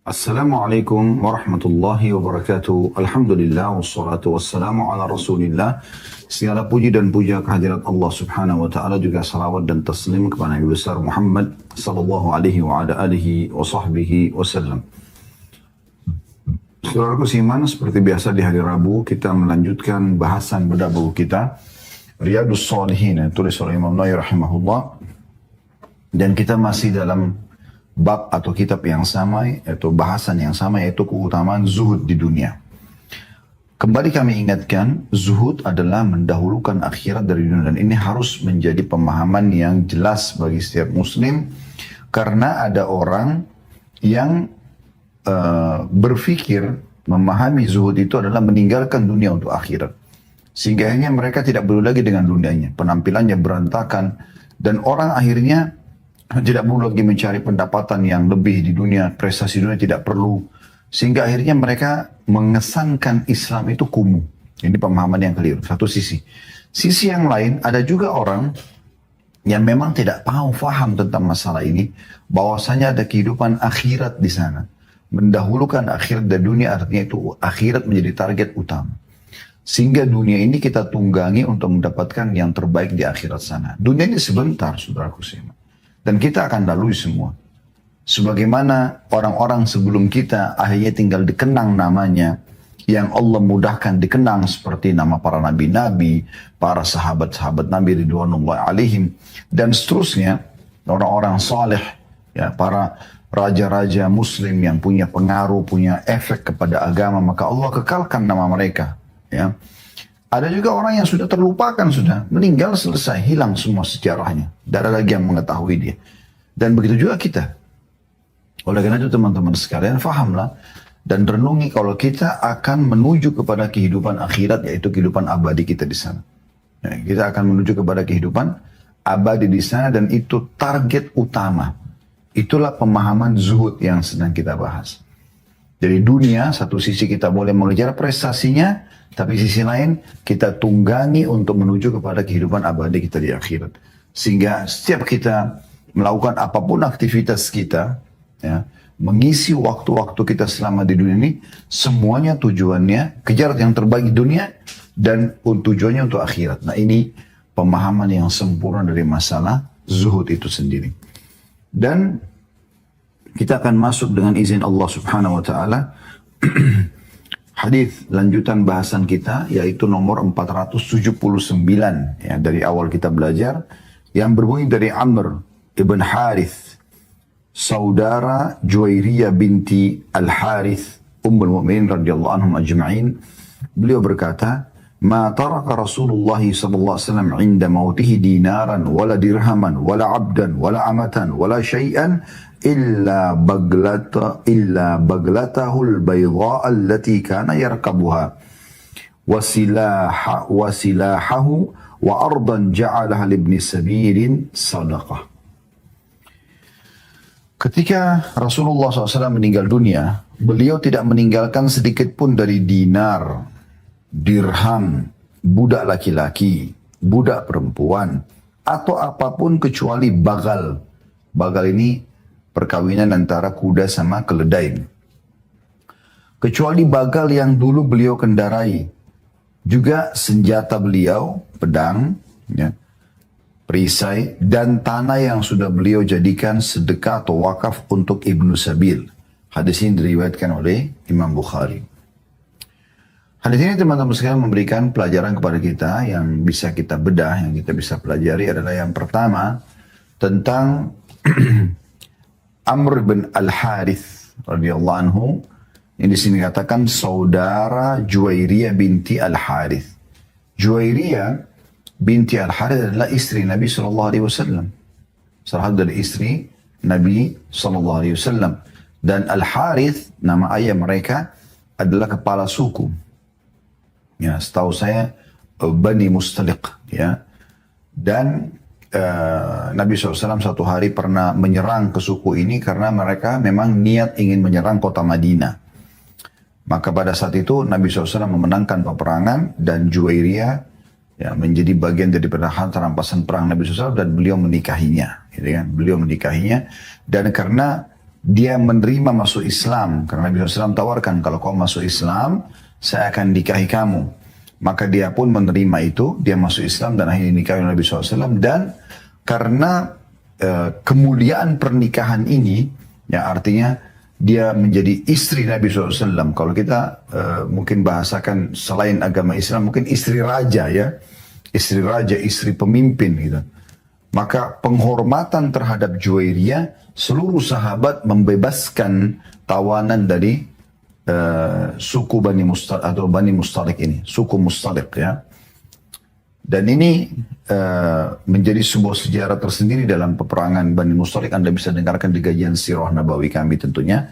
Assalamualaikum warahmatullahi wabarakatuh. Alhamdulillah wassalatu wassalamu ala Rasulillah. Segala puji dan puja kehadirat Allah Subhanahu wa taala, juga salawat dan taslim kepada Nabi besar Muhammad sallallahu alaihi wa ala alihi wa sahbihi wasallam. Saudaraku seiman, seperti biasa di hari Rabu kita melanjutkan bahasan bedah buku kita Riyadhus Shalihin yang tulis oleh Imam Nawawi rahimahullah, dan kita masih dalam bab atau kitab yang sama, yaitu bahasan yang sama, yaitu keutamaan zuhud di dunia. Kembali kami ingatkan, zuhud adalah mendahulukan akhirat dari dunia, dan ini harus menjadi pemahaman yang jelas bagi setiap muslim, karena ada orang yang berpikir memahami zuhud itu adalah meninggalkan dunia untuk akhirat, sehingga akhirnya mereka tidak perlu lagi dengan dunianya, penampilannya berantakan, dan orang akhirnya tidak perlu lagi mencari pendapatan yang lebih di dunia, prestasi dunia tidak perlu. Sehingga akhirnya mereka mengesankan Islam itu kumuh. Ini pemahaman yang keliru, satu sisi. Sisi yang lain, ada juga orang yang memang tidak paham tentang masalah ini, bahwasanya ada kehidupan akhirat di sana. Mendahulukan akhirat dari dunia, artinya itu akhirat menjadi target utama. Sehingga dunia ini kita tunggangi untuk mendapatkan yang terbaik di akhirat sana. Dunia ini sebentar, saudaraku seiman. Dan kita akan lalui semua. Sebagaimana orang-orang sebelum kita akhirnya tinggal dikenang namanya, yang Allah mudahkan dikenang seperti nama para nabi-nabi, para sahabat-sahabat Nabi ridwanullah alaihim, dan seterusnya, orang-orang saleh, ya, para raja-raja muslim yang punya pengaruh, punya efek kepada agama, maka Allah kekalkan nama mereka. Ya. Ada juga orang yang sudah terlupakan, sudah meninggal, selesai, hilang semua sejarahnya. Tidak ada lagi yang mengetahui dia. Dan begitu juga kita. Oleh karena itu teman-teman sekalian, fahamlah dan renungi kalau kita akan menuju kepada kehidupan akhirat, yaitu kehidupan abadi kita di sana. Ya, kita akan menuju kepada kehidupan abadi di sana, dan itu target utama. Itulah pemahaman zuhud yang sedang kita bahas. Dari dunia, satu sisi kita boleh mengejar prestasinya, tapi sisi lain kita tunggangi untuk menuju kepada kehidupan abadi kita di akhirat. Sehingga setiap kita melakukan apapun aktivitas kita, ya, mengisi waktu-waktu kita selama di dunia ini, semuanya tujuannya kejar yang terbaik di dunia dan tujuannya untuk akhirat. Nah, ini pemahaman yang sempurna dari masalah zuhud itu sendiri. Dan kita akan masuk dengan izin Allah Subhanahu wa taala hadis lanjutan bahasan kita, yaitu nomor 479 ya, dari awal kita belajar, yang berbunyi dari Amr ibn Harith, saudara Juwairiyah binti Al-Harith Ummul Mu'minin radhiyallahu anhum ajma'in. Beliau berkata, "Ma taraka Rasulullah sallallahu alaihi wasallam 'inda mautihi dinaran wala dirhaman wala 'abdan wala amatan wala syai'an illa baglatahul bayda allati kana yarkabuha wasilahahu wa ardan ja'alaha libni sabirin sadaqah." Ketika Rasulullah SAW meninggal dunia, beliau tidak meninggalkan sedikit pun dari dinar, dirham, budak laki-laki, budak perempuan, atau apapun kecuali bagal. Bagal ini perkawinan antara kuda sama keledai. Kecuali bagal yang dulu beliau kendarai. Juga senjata beliau, pedang, ya, perisai, dan tanah yang sudah beliau jadikan sedekah atau wakaf untuk Ibnu Sabil. Hadis ini diriwayatkan oleh Imam Bukhari. Hadis ini teman-teman sekalian memberikan pelajaran kepada kita yang bisa kita bedah, yang kita bisa pelajari adalah yang pertama tentang Amr bin Al-Harith radhiyallahu anhu, yang di sini katakan saudara Juwairiyah binti Al-Harith. Juwairiyah binti Al-Harith adalah istri Nabi SAW. Salah satu dari istri Nabi SAW. Dan Al-Harith, nama ayah mereka, adalah kepala suku. Ya, setahu saya Bani Mustaliq. Ya. Dan Nabi SAW satu hari pernah menyerang ke suku ini karena mereka memang niat ingin menyerang kota Madinah. Maka pada saat itu Nabi SAW memenangkan peperangan dan Juwairiyah ya, menjadi bagian daripada harta rampasan perang Nabi SAW dan beliau menikahinya. Gitu kan? Beliau menikahinya dan karena dia menerima masuk Islam. Karena Nabi SAW tawarkan, kalau kau masuk Islam, saya akan nikahi kamu. Maka dia pun menerima itu, dia masuk Islam dan akhirnya nikahi Nabi SAW. Dan karena kemuliaan pernikahan ini, ya artinya dia menjadi istri Nabi SAW. Kalau kita mungkin bahasakan selain agama Islam, mungkin istri raja ya. Istri raja, istri pemimpin gitu. Maka penghormatan terhadap Juwairiyah, seluruh sahabat membebaskan tawanan dari suku Bani Mustalik atau Bani Mustalik ini. Suku Mustalik ya. Dan ini menjadi sebuah sejarah tersendiri dalam peperangan Bani Mustalik. Anda bisa dengarkan di kajian Sirah Nabawi kami tentunya.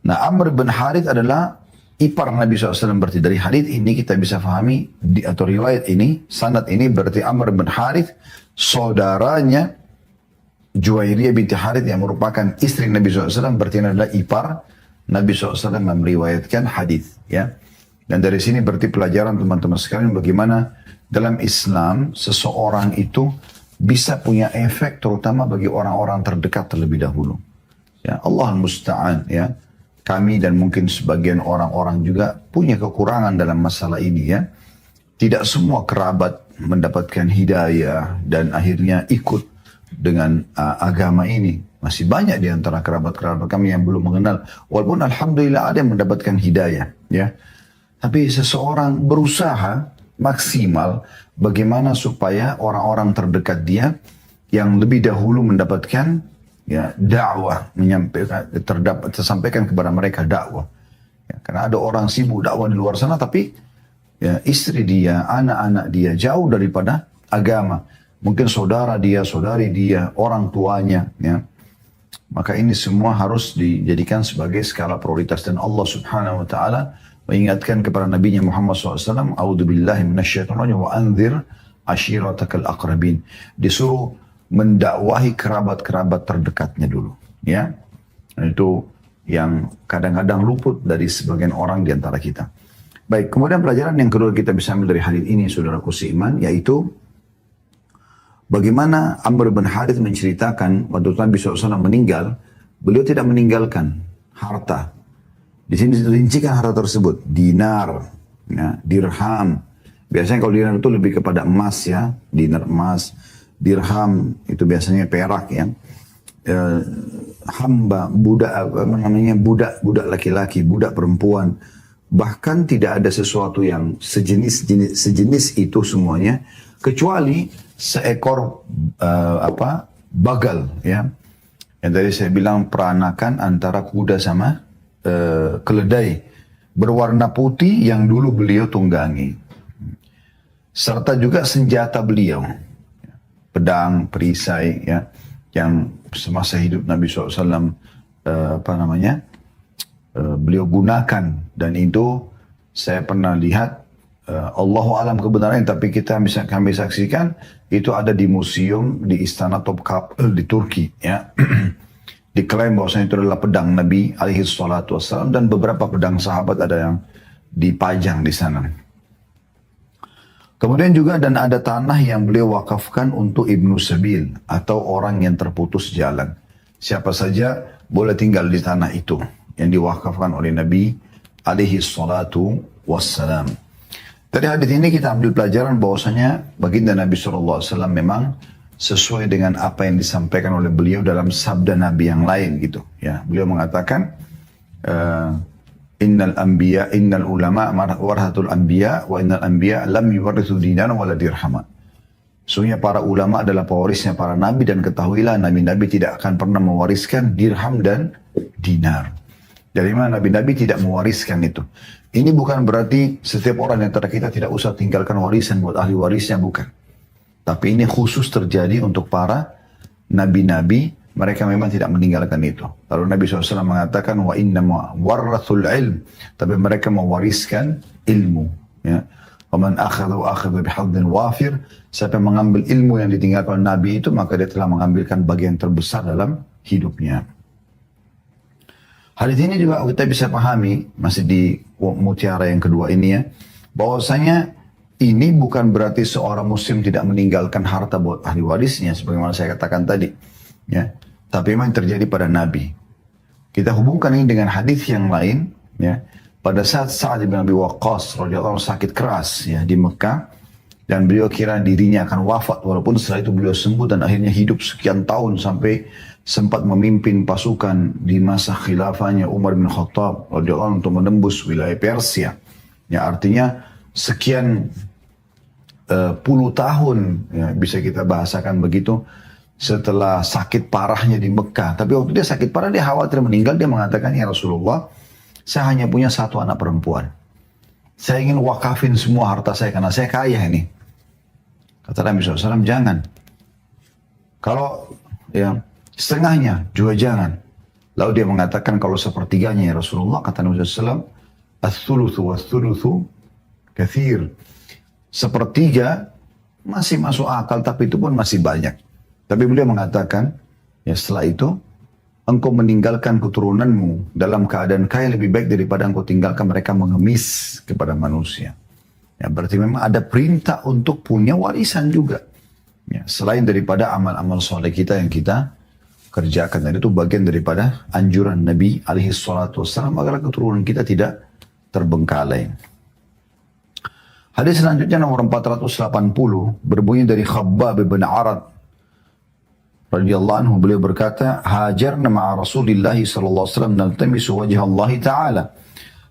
Nah, Amr bin Harith adalah ipar Nabi SAW. Berarti dari hadits ini kita bisa fahami, atau riwayat ini, sanad ini berarti Amr bin Harith, saudaranya Juwairiyah binti Harith yang merupakan istri Nabi SAW, berarti ini adalah ipar Nabi SAW meriwayatkan hadis. Ya. Dan dari sini berarti pelajaran teman-teman sekalian bagaimana dalam Islam seseorang itu bisa punya efek terutama bagi orang-orang terdekat terlebih dahulu. Ya, Allah musta'an ya. Kami dan mungkin sebagian orang-orang juga punya kekurangan dalam masalah ini ya. Tidak semua kerabat mendapatkan hidayah dan akhirnya ikut dengan agama ini. Masih banyak di antara kerabat-kerabat kami yang belum mengenal. Walaupun alhamdulillah ada yang mendapatkan hidayah ya. Tapi seseorang berusaha maksimal bagaimana supaya orang-orang terdekat dia yang lebih dahulu mendapatkan ya dakwah, menyampaikan tersampaikan kepada mereka dakwah. Ya, karena ada orang sibuk dakwah di luar sana tapi ya, istri dia, anak-anak dia jauh daripada agama. Mungkin saudara dia, saudari dia, orang tuanya ya. Maka ini semua harus dijadikan sebagai skala prioritas dan Allah Subhanahu wa taala mengingatkan kepada Nabi Muhammad SAW, A'udzubillahi minasyaitonirrajim wa anzir ashiratakal aqrabin. Disuruh mendakwahi kerabat-kerabat terdekatnya dulu. Ya, itu yang kadang-kadang luput dari sebagian orang di antara kita. Baik, kemudian pelajaran yang kedua kita bisa ambil dari hadis ini, saudaraku seiman, yaitu bagaimana Amr bin Harith menceritakan waktu Nabi SAW meninggal, beliau tidak meninggalkan harta. Di sini dirincikan harta tersebut, dinar, ya, dirham. Biasanya kalau dinar itu lebih kepada emas ya, dinar emas. Dirham itu biasanya perak ya. Hamba, budak apa namanya, budak laki-laki, budak perempuan. Bahkan tidak ada sesuatu yang sejenis itu semuanya kecuali seekor bagal ya. Yang tadi saya bilang peranakan antara kuda sama keledai berwarna putih yang dulu beliau tunggangi. Serta juga senjata beliau. Pedang, perisai, ya, yang semasa hidup Nabi SAW beliau gunakan, dan itu saya pernah lihat, Allahu alam kebenarannya, tapi kami saksikan itu ada di museum di Istana Topkapı di Turki, ya. Diklaim bahwasanya itu adalah pedang Nabi alaihi salatu wassalam, dan beberapa pedang sahabat ada yang dipajang di sana. Kemudian juga dan ada tanah yang beliau wakafkan untuk Ibnu Sabil atau orang yang terputus jalan. Siapa saja boleh tinggal di tanah itu yang diwakafkan oleh Nabi alaihi salatu wassalam. Dari hadis ini kita ambil pelajaran bahwasanya baginda Nabi SAW memang sesuai dengan apa yang disampaikan oleh beliau dalam sabda Nabi yang lain gitu. Ya, beliau mengatakan innal ulama warahatul anbiya wa innal anbiya lam yuwarithu dinan wala dirhama. Sesungguhnya para ulama adalah pewarisnya para nabi, dan ketahuilah nabi-nabi tidak akan pernah mewariskan dirham dan dinar. Dari mana nabi-nabi tidak mewariskan itu? Ini bukan berarti setiap orang yang antara kita tidak usah tinggalkan warisan buat ahli warisnya, bukan. Tapi ini khusus terjadi untuk para nabi-nabi. Mereka memang tidak meninggalkan itu. Lalu Nabi SAW mengatakan, wa innama warathul ilm. Tapi mereka mewariskan ilmu. Ya. Wa man akhadha bihadzin wafir. Siapa yang mengambil ilmu yang ditinggalkan Nabi itu, maka dia telah mengambilkan bagian terbesar dalam hidupnya. Hadis ini juga kita bisa pahami, masih di mutiara yang kedua ini ya, bahwasanya ini bukan berarti seorang muslim tidak meninggalkan harta buat ahli warisnya, sebagaimana saya katakan tadi. Ya, tapi memang terjadi pada Nabi. Kita hubungkan ini dengan hadis yang lain, ya. Pada saat Sa'ad bin Abi Waqqas radhiyallahu anhu sakit keras ya di Mekah, dan beliau kira dirinya akan wafat, walaupun setelah itu beliau sembuh dan akhirnya hidup sekian tahun sampai sempat memimpin pasukan di masa khilafahnya Umar bin Khattab radhiyallahu anhu untuk menembus wilayah Persia. Ya, artinya sekian puluh tahun ya, bisa kita bahasakan begitu setelah sakit parahnya di Mekah. Tapi waktu dia sakit parah, dia khawatir meninggal, dia mengatakan, ya Rasulullah, saya hanya punya satu anak perempuan. Saya ingin wakafin semua harta saya karena saya kaya ini. Kata Nabi SAW, jangan. Kalau ya setengahnya juga jangan. Lalu dia mengatakan, kalau sepertiganya ya Rasulullah, kata Nabi SAW, as-thuluthu was-thuluthu kathir. Sepertiga masih masuk akal, tapi itu pun masih banyak. Tapi beliau mengatakan, ya setelah itu, engkau meninggalkan keturunanmu dalam keadaan kaya lebih baik daripada engkau tinggalkan mereka mengemis kepada manusia. Ya, berarti memang ada perintah untuk punya warisan juga. Ya, selain daripada amal-amal soleh kita yang kita kerjakan. Dan itu bagian daripada anjuran Nabi SAW agar keturunan kita tidak terbengkalai. Hadis selanjutnya nomor 480 berbunyi dari Khabbab bin Arad radhiyallahu anhu, beliau berkata, hajarna ma'a Rasulillah sallallahu alaihi wasallam naltamisu wajha Allah ta'ala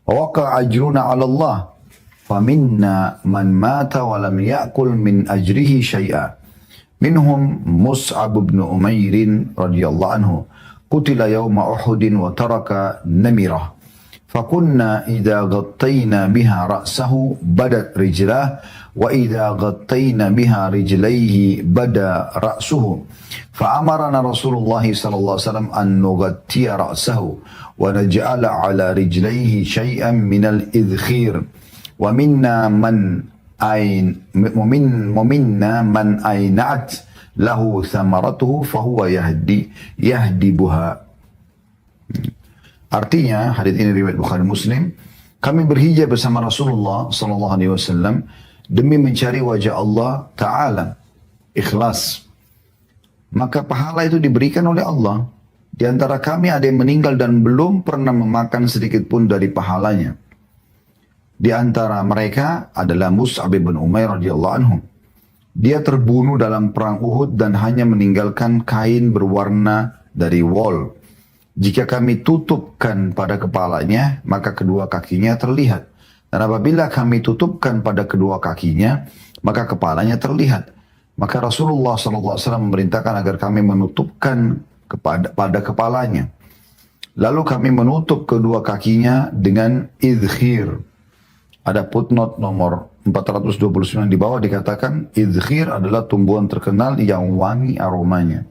wa waqa ajruna 'ala Allah faminna man mata wa lam ya'kul min ajrihi syai'a minhum Mus'ab bin Umair radhiyallahu anhu qutila yawma Uhud wa taraka namirah fakunna idza ghattayna biha ra'sahu badat rijlah وإذا غطينا بها رجليه بدا رأسه فأمرنا رسول الله صلى الله عليه وسلم أن نغطي رأسه ونجعل على رجليه شيئا من الإذخير ومنا من أينعت له ثمرته فهو يهدبها. Artinya, hadits ini riwayat Bukhari Muslim, kami berhijrah bersama Rasulullah sallallahu alaihi wasallam demi mencari wajah Allah Ta'ala, ikhlas. Maka pahala itu diberikan oleh Allah. Di antara kami ada yang meninggal dan belum pernah memakan sedikit pun dari pahalanya. Di antara mereka adalah Mus'ab bin Umair radhiyallahu anhu. Dia terbunuh dalam perang Uhud dan hanya meninggalkan kain berwarna dari wol. Jika kami tutupkan pada kepalanya, maka kedua kakinya terlihat. Dan apabila kami tutupkan pada kedua kakinya, maka kepalanya terlihat. Maka Rasulullah SAW memerintahkan agar kami menutupkan pada kepalanya. Lalu kami menutup kedua kakinya dengan idkhir. Ada footnote nomor 429 di bawah dikatakan, idkhir adalah tumbuhan terkenal yang wangi aromanya.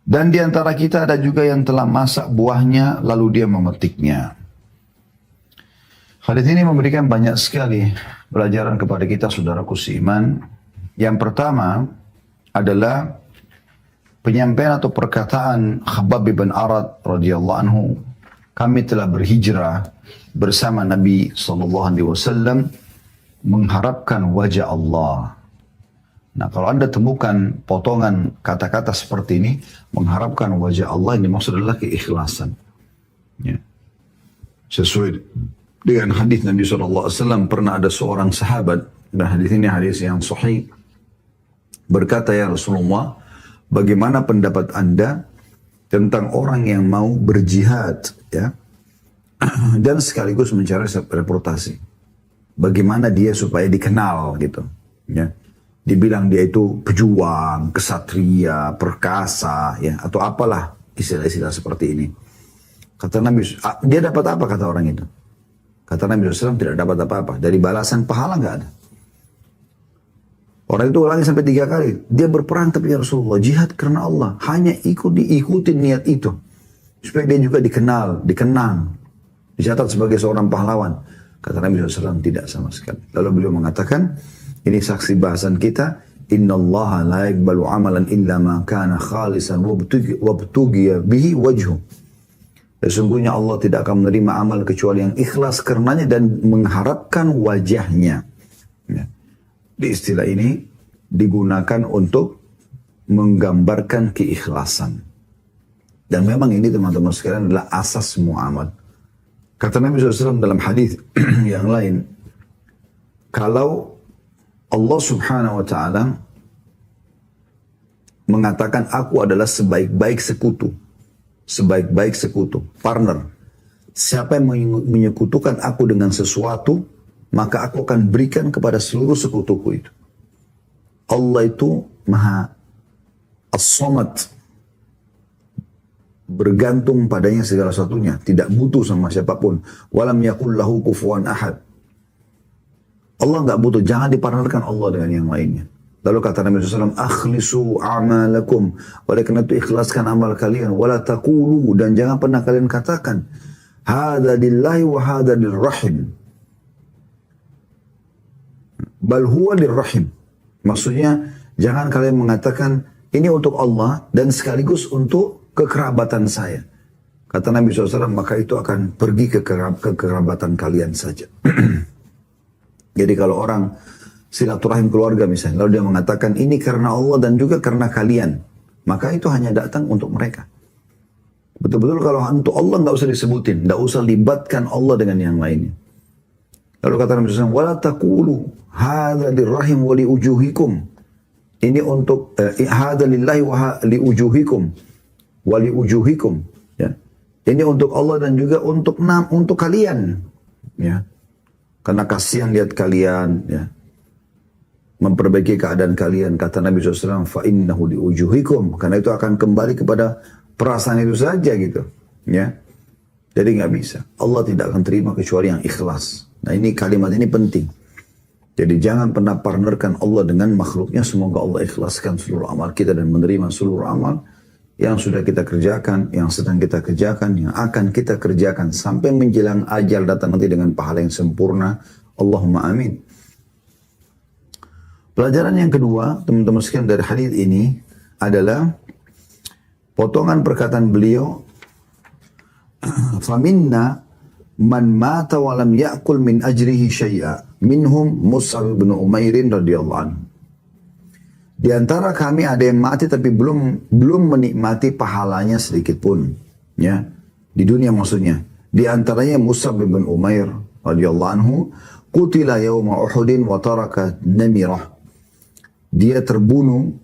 Dan di antara kita ada juga yang telah masak buahnya lalu dia memetiknya. Hadis ini memberikan banyak sekali pelajaran kepada kita, saudaraku seiman. Yang pertama adalah penyampaian atau perkataan Khabbab bin Arad radhiyallahu anhu, kami telah berhijrah bersama Nabi SAW mengharapkan wajah Allah. Nah, kalau Anda temukan potongan kata-kata seperti ini, mengharapkan wajah Allah, ini maksud adalah keikhlasan. Ya. Sesuai dengan hadis Nabi SAW, pernah ada seorang sahabat, dan hadis ini hadis yang sahih, berkata, ya Rasulullah, bagaimana pendapat Anda tentang orang yang mau berjihad, ya, dan sekaligus mencari reputasi? Bagaimana dia supaya dikenal gitu, ya? Dibilang dia itu pejuang, kesatria, perkasa, ya, atau apalah istilah-istilah seperti ini. Kata Nabi, dia dapat apa kata orang itu? Kata Nabi SAW, tidak dapat apa-apa. Dari balasan pahala nggak ada. Orang itu ulangi sampai 3 kali. Dia berperang tapi ya Rasulullah, jihad karena Allah. Hanya diikuti niat itu. Supaya dia juga dikenal, dikenang. Dicatat sebagai seorang pahlawan. Kata Nabi SAW, tidak sama sekali. Lalu beliau mengatakan, ini saksi bahasan kita, Inna Allah la yakbalu amalan illa ma kana khalisan wabtugiya bihi wajhu. Sesungguhnya Allah tidak akan menerima amal kecuali yang ikhlas karenanya dan mengharapkan wajahnya. Ya. Di istilah ini digunakan untuk menggambarkan keikhlasan. Dan memang ini teman-teman sekalian adalah asas semua amal. Kata Nabi SAW dalam hadis yang lain, kalau Allah Subhanahu wa Ta'ala mengatakan aku adalah sebaik-baik sekutu, partner. Siapa yang menyekutukan aku dengan sesuatu, maka aku akan berikan kepada seluruh sekutuku itu. Allah itu maha as-samad, bergantung padanya segala satunya, tidak butuh sama siapapun. Walam yakul lahu kufuwan ahad. Allah nggak butuh, jangan dipartnerkan Allah dengan yang lainnya. Lalu kata Nabi SAW, akhlisu a'malakum. Oleh karena itu ikhlaskan amal kalian. Wala taqulu, dan jangan pernah kalian katakan, hadza lillahi wa hadza lirrahim. Bal huwa lirrahim. Maksudnya, jangan kalian mengatakan, ini untuk Allah dan sekaligus untuk kekerabatan saya. Kata Nabi SAW, maka itu akan pergi ke kekerabatan kalian saja. Jadi kalau orang silaturahim keluarga misalnya, lalu dia mengatakan ini karena Allah dan juga karena kalian, maka itu hanya datang untuk mereka. Betul-betul kalau untuk Allah nggak usah disebutin, nggak usah libatkan Allah dengan yang lainnya. Lalu kata Nabi SAW, wala taqulu hadza lirrahim wa liujuhikum. Ini untuk hadza lillahi wa liujuhikum wa liujuhikum. Ya. Ini untuk Allah dan juga untuk kalian. Ya. Karena kasihan lihat kalian, ya, memperbaiki keadaan kalian. Kata Nabi SAW, فَإِنَّهُ لِأُجُهِكُمْ. Karena itu akan kembali kepada perasaan itu saja gitu. Ya. Jadi nggak bisa. Allah tidak akan terima kecuali yang ikhlas. Nah ini kalimat ini penting. Jadi jangan pernah partnerkan Allah dengan makhluknya. Semoga Allah ikhlaskan seluruh amal kita dan menerima seluruh amal yang sudah kita kerjakan, yang sedang kita kerjakan, yang akan kita kerjakan sampai menjelang ajal datang nanti dengan pahala yang sempurna. Allahumma amin. Pelajaran yang kedua, teman-teman sekalian, dari hadis ini adalah potongan perkataan beliau, "Faminna man mata wa lam ya'kul min ajrihi syai'a, minhum Mus'ab bin Umair radhiyallahu anhu." Di antara kami ada yang mati tapi belum menikmati pahalanya sedikit pun, ya. Di dunia maksudnya. Di antaranya Mus'ab bin Umair radhiyallahu anhu, qutila yawma Uhudin wa taraka namirah. Dia terbunuh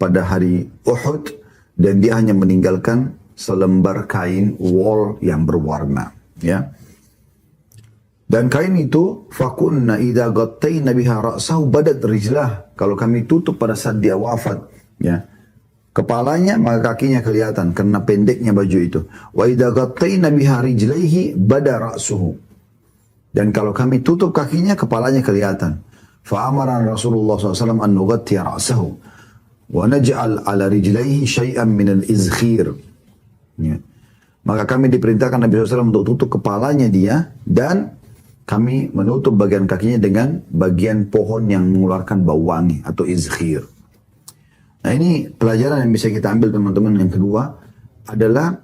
pada hari Uhud dan dia hanya meninggalkan selembar kain wol yang berwarna, ya. Dan kain itu, fakunna idza ghattayna biha ra'sahu badat rijlah. Kalau kami tutup pada saat dia wafat, ya, kepalanya maka kakinya kelihatan karena pendeknya baju itu. Wa idza ghattayna biha rijlaihi bada ra'suhu. Dan kalau kami tutup kakinya, kepalanya kelihatan. Fa amara Rasulullah SAW an nughatti ra'sahu wa naj'al ala rijlaihi syai'an min al-izkhir. Ya. Maka kami diperintahkan Nabi SAW untuk tutup kepalanya dia, dan kami menutup bagian kakinya dengan bagian pohon yang mengeluarkan bau wangi atau izkhir. Nah ini pelajaran yang bisa kita ambil teman-teman. Yang kedua adalah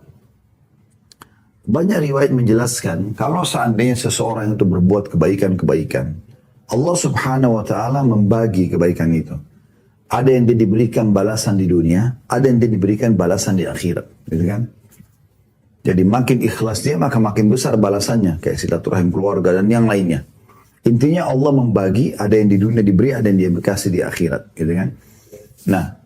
banyak riwayat menjelaskan kalau seandainya seseorang itu berbuat kebaikan-kebaikan, Allah Subhanahu wa Ta'ala membagi kebaikan itu. Ada yang dia diberikan balasan di dunia, ada yang dia diberikan balasan di akhirat, gitu kan? Jadi makin ikhlas dia, maka makin besar balasannya. Kayak silaturahim keluarga dan yang lainnya. Intinya Allah membagi, ada yang di dunia diberi, ada yang dia berkasih di akhirat. Gitu kan? Nah,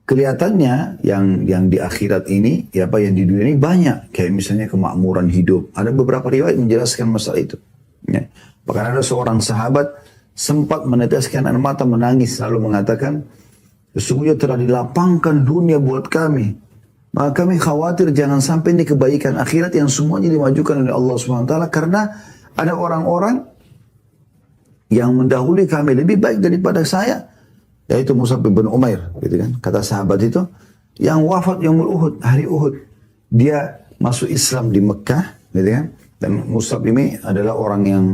kelihatannya yang di akhirat ini, ya apa yang di dunia ini banyak. Kayak misalnya kemakmuran hidup. Ada beberapa riwayat menjelaskan masalah itu. Ya. Bahkan ada seorang sahabat sempat meneteskan air mata menangis. Lalu mengatakan, sesungguhnya telah dilapangkan dunia buat kami. Maka kami khawatir jangan sampai ini kebaikan akhirat yang semuanya dimajukan oleh Allah SWT. Karena ada orang-orang yang mendahului kami lebih baik daripada saya. Yaitu Mus'ab bin Umair. Gitu kan. Kata sahabat itu, yang wafat Yaumul Uhud, hari Uhud. Dia masuk Islam di Mekah. Gitu kan. Dan Mus'ab ini adalah orang yang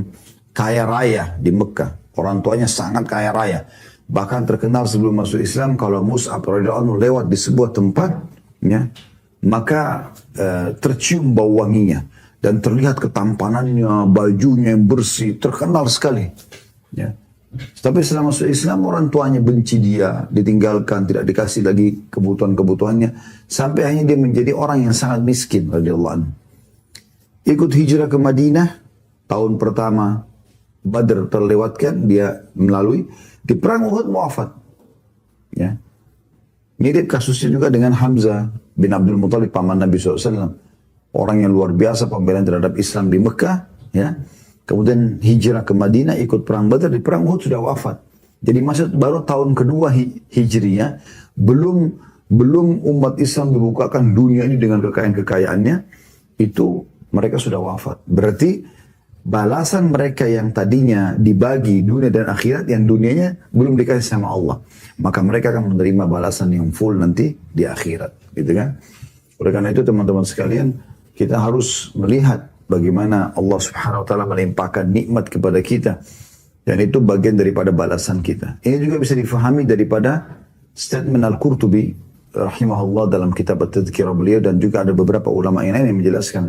kaya raya di Mekah. Orang tuanya sangat kaya raya. Bahkan terkenal sebelum masuk Islam, kalau Mus'ab radhiyallahu anhu lewat di sebuah tempat, ya, maka tercium bau wanginya dan terlihat ketampanannya, bajunya yang bersih, terkenal sekali. Ya. Tapi setelah masuk Islam, orang tuanya benci dia, ditinggalkan, tidak dikasih lagi kebutuhan-kebutuhannya, sampai akhirnya dia menjadi orang yang sangat miskin radhiyallahu anhu. Ikut hijrah ke Madinah, tahun pertama Badr terlewatkan, dia melalui, di perang Uhud wafat. Ya. Mirip kasusnya juga dengan Hamzah bin Abdul Muthalib, paman Nabi SAW. Orang yang luar biasa pembelaan terhadap Islam di Mekah, ya. Kemudian hijrah ke Madinah, ikut perang Badar, di perang Uhud sudah wafat. Jadi baru tahun kedua hijriyah, belum umat Islam dibukakan dunia ini dengan kekayaan-kekayaannya, itu mereka sudah wafat. Berarti balasan mereka yang tadinya dibagi dunia dan akhirat, yang dunianya belum dikasih sama Allah, maka mereka akan menerima balasan yang full nanti di akhirat, gitu kan? Oleh karena itu teman-teman sekalian, kita harus melihat bagaimana Allah Subhanahu wa taala melimpahkan nikmat kepada kita, dan itu bagian daripada balasan kita. Ini juga bisa difahami daripada statement Al-Qurtubi rahimahullah dalam kitab At-Tadhkirah beliau, dan juga ada beberapa ulama yang lain yang menjelaskan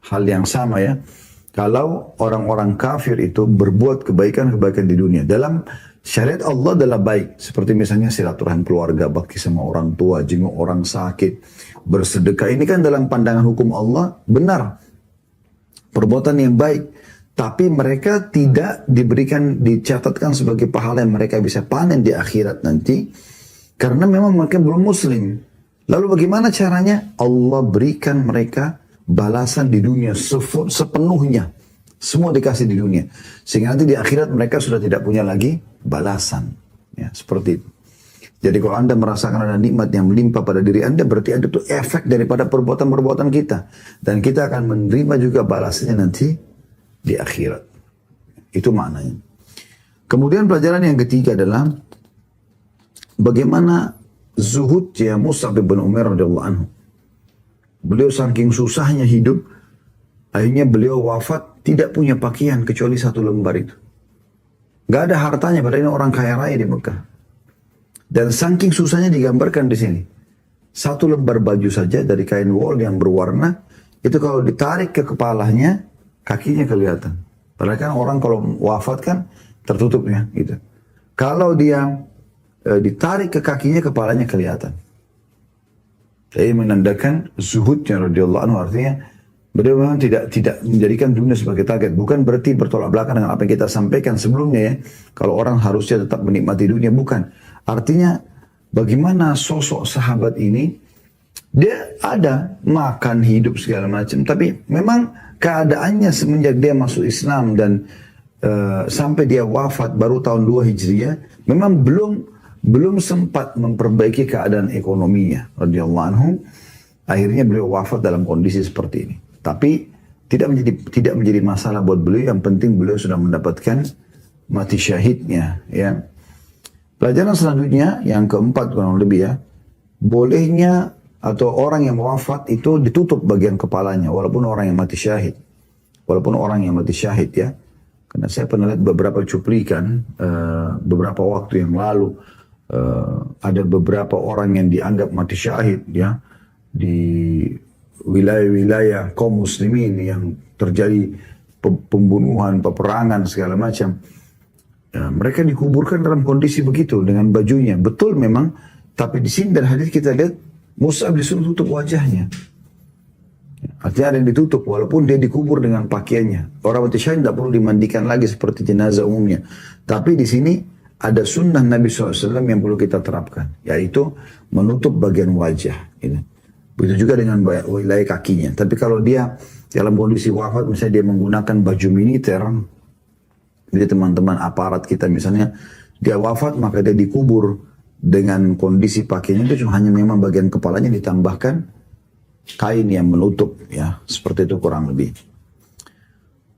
hal yang sama, ya. Kalau orang-orang kafir itu berbuat kebaikan-kebaikan di dunia, dalam syariat Allah adalah baik, seperti misalnya silaturahim keluarga, bakti sama orang tua, jenguk orang sakit, bersedekah, ini kan dalam pandangan hukum Allah benar, perbuatan yang baik, tapi mereka tidak dicatatkan sebagai pahala yang mereka bisa panen di akhirat nanti, karena memang mereka belum muslim. Lalu bagaimana caranya? Allah berikan mereka balasan di dunia sepenuhnya, semua dikasih di dunia, sehingga nanti di akhirat mereka sudah tidak punya lagi balasan, ya, seperti itu. Jadi kalau Anda merasakan ada nikmat yang melimpah pada diri Anda, berarti ada itu efek daripada perbuatan-perbuatan kita. Dan kita akan menerima juga balasannya nanti di akhirat. Itu maknanya. Kemudian pelajaran yang ketiga adalah bagaimana zuhudnya Mus'ab bin Umair radhiyallahu anhu. Beliau saking susahnya hidup, akhirnya beliau wafat tidak punya pakaian kecuali satu lembar itu. Gak ada hartanya, padahal ini orang kaya raya di Mekah. Dan saking susahnya digambarkan di sini. Satu lembar baju saja dari kain wol yang berwarna, itu kalau ditarik ke kepalanya, kakinya kelihatan. Padahal kan orang kalau wafat kan tertutup ya, gitu. Kalau dia ditarik ke kakinya, kepalanya kelihatan. Jadi menandakan zuhudnya radhiyallahu anhu, artinya beliau memang tidak menjadikan dunia sebagai target. Bukan berarti bertolak belakang dengan apa yang kita sampaikan sebelumnya, ya. Kalau orang harusnya tetap menikmati dunia, bukan. Artinya bagaimana sosok sahabat ini, dia ada makan, hidup segala macam, tapi memang keadaannya semenjak dia masuk Islam dan sampai dia wafat baru tahun 2 Hijriah, memang belum sempat memperbaiki keadaan ekonominya radhiyallahu anhu. Akhirnya beliau wafat dalam kondisi seperti ini. Tapi tidak menjadi masalah buat beliau, yang penting beliau sudah mendapatkan mati syahidnya, ya. Pelajaran selanjutnya yang keempat kurang lebih, ya, bolehnya atau orang yang wafat itu ditutup bagian kepalanya walaupun orang yang mati syahid. Walaupun orang yang mati syahid, ya. Karena saya pernah lihat beberapa cuplikan beberapa waktu yang lalu, ada beberapa orang yang dianggap mati syahid, ya, di wilayah-wilayah kaum muslimin yang terjadi pembunuhan, peperangan segala macam. Ya, mereka dikuburkan dalam kondisi begitu dengan bajunya. Betul memang, tapi di sini dari hadis kita lihat Mus'ab disuruh tutup wajahnya. Artinya ada yang ditutup walaupun dia dikubur dengan pakaiannya. Orang mati syahid tidak perlu dimandikan lagi seperti jenazah umumnya. Tapi di sini ada sunnah Nabi SAW yang perlu kita terapkan, yaitu menutup bagian wajah. Gitu. Begitu juga dengan wilayah kakinya. Tapi kalau dia dalam kondisi wafat, misalnya dia menggunakan baju militer, jadi teman-teman aparat kita misalnya, dia wafat maka dia dikubur dengan kondisi pakaiannya itu hanya memang bagian kepalanya ditambahkan kain yang menutup, ya, seperti itu kurang lebih.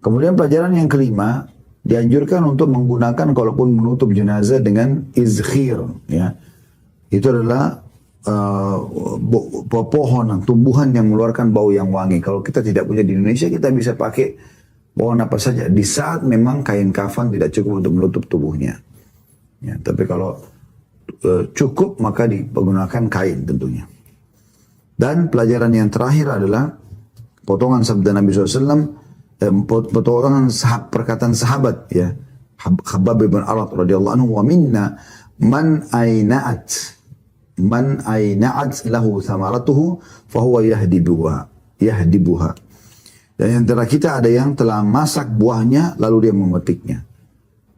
Kemudian pelajaran yang kelima, dianjurkan untuk menggunakan kalaupun menutup jenazah dengan izkhir, ya. Itu adalah pepohonan, tumbuhan yang mengeluarkan bau yang wangi. Kalau kita tidak punya di Indonesia, kita bisa pakai pohon apa saja di saat memang kain kafan tidak cukup untuk menutup tubuhnya, ya. Tapi kalau cukup maka digunakan kain tentunya. Dan pelajaran yang terakhir adalah potongan sabda Nabi SAW, potongan perkataan sahabat, ya, Khabbab bin Arat radhiyallahu anhu, wa minna man aina'at lahu thamaratuhu fahuwa yahdibuha. Dan antara kita ada yang telah masak buahnya lalu dia memetiknya.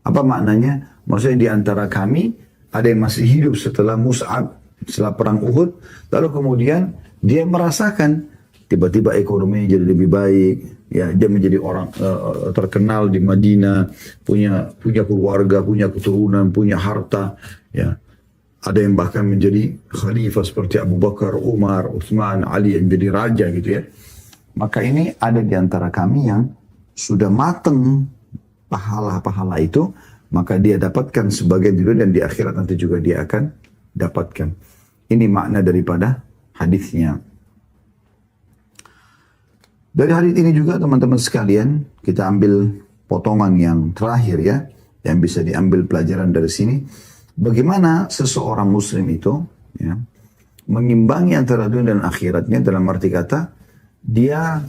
Apa maknanya? Maksudnya di antara kami ada yang masih hidup setelah Mus'ab, setelah perang Uhud, lalu kemudian dia merasakan tiba-tiba ekonominya jadi lebih baik, ya dia menjadi orang terkenal di Madinah, punya keluarga, punya keturunan, punya harta, ya. Ada yang bahkan menjadi khalifah seperti Abu Bakar, Umar, Utsman, Ali yang jadi raja gitu ya. Maka ini ada di antara kami yang sudah mateng pahala-pahala itu, maka dia dapatkan sebagian dulu dan di akhirat nanti juga dia akan dapatkan. Ini makna daripada hadisnya. Dari hadis ini juga teman-teman sekalian, kita ambil potongan yang terakhir ya, yang bisa diambil pelajaran dari sini. Bagaimana seseorang muslim itu ya, mengimbangi antara dunia dan akhiratnya, dalam arti kata dia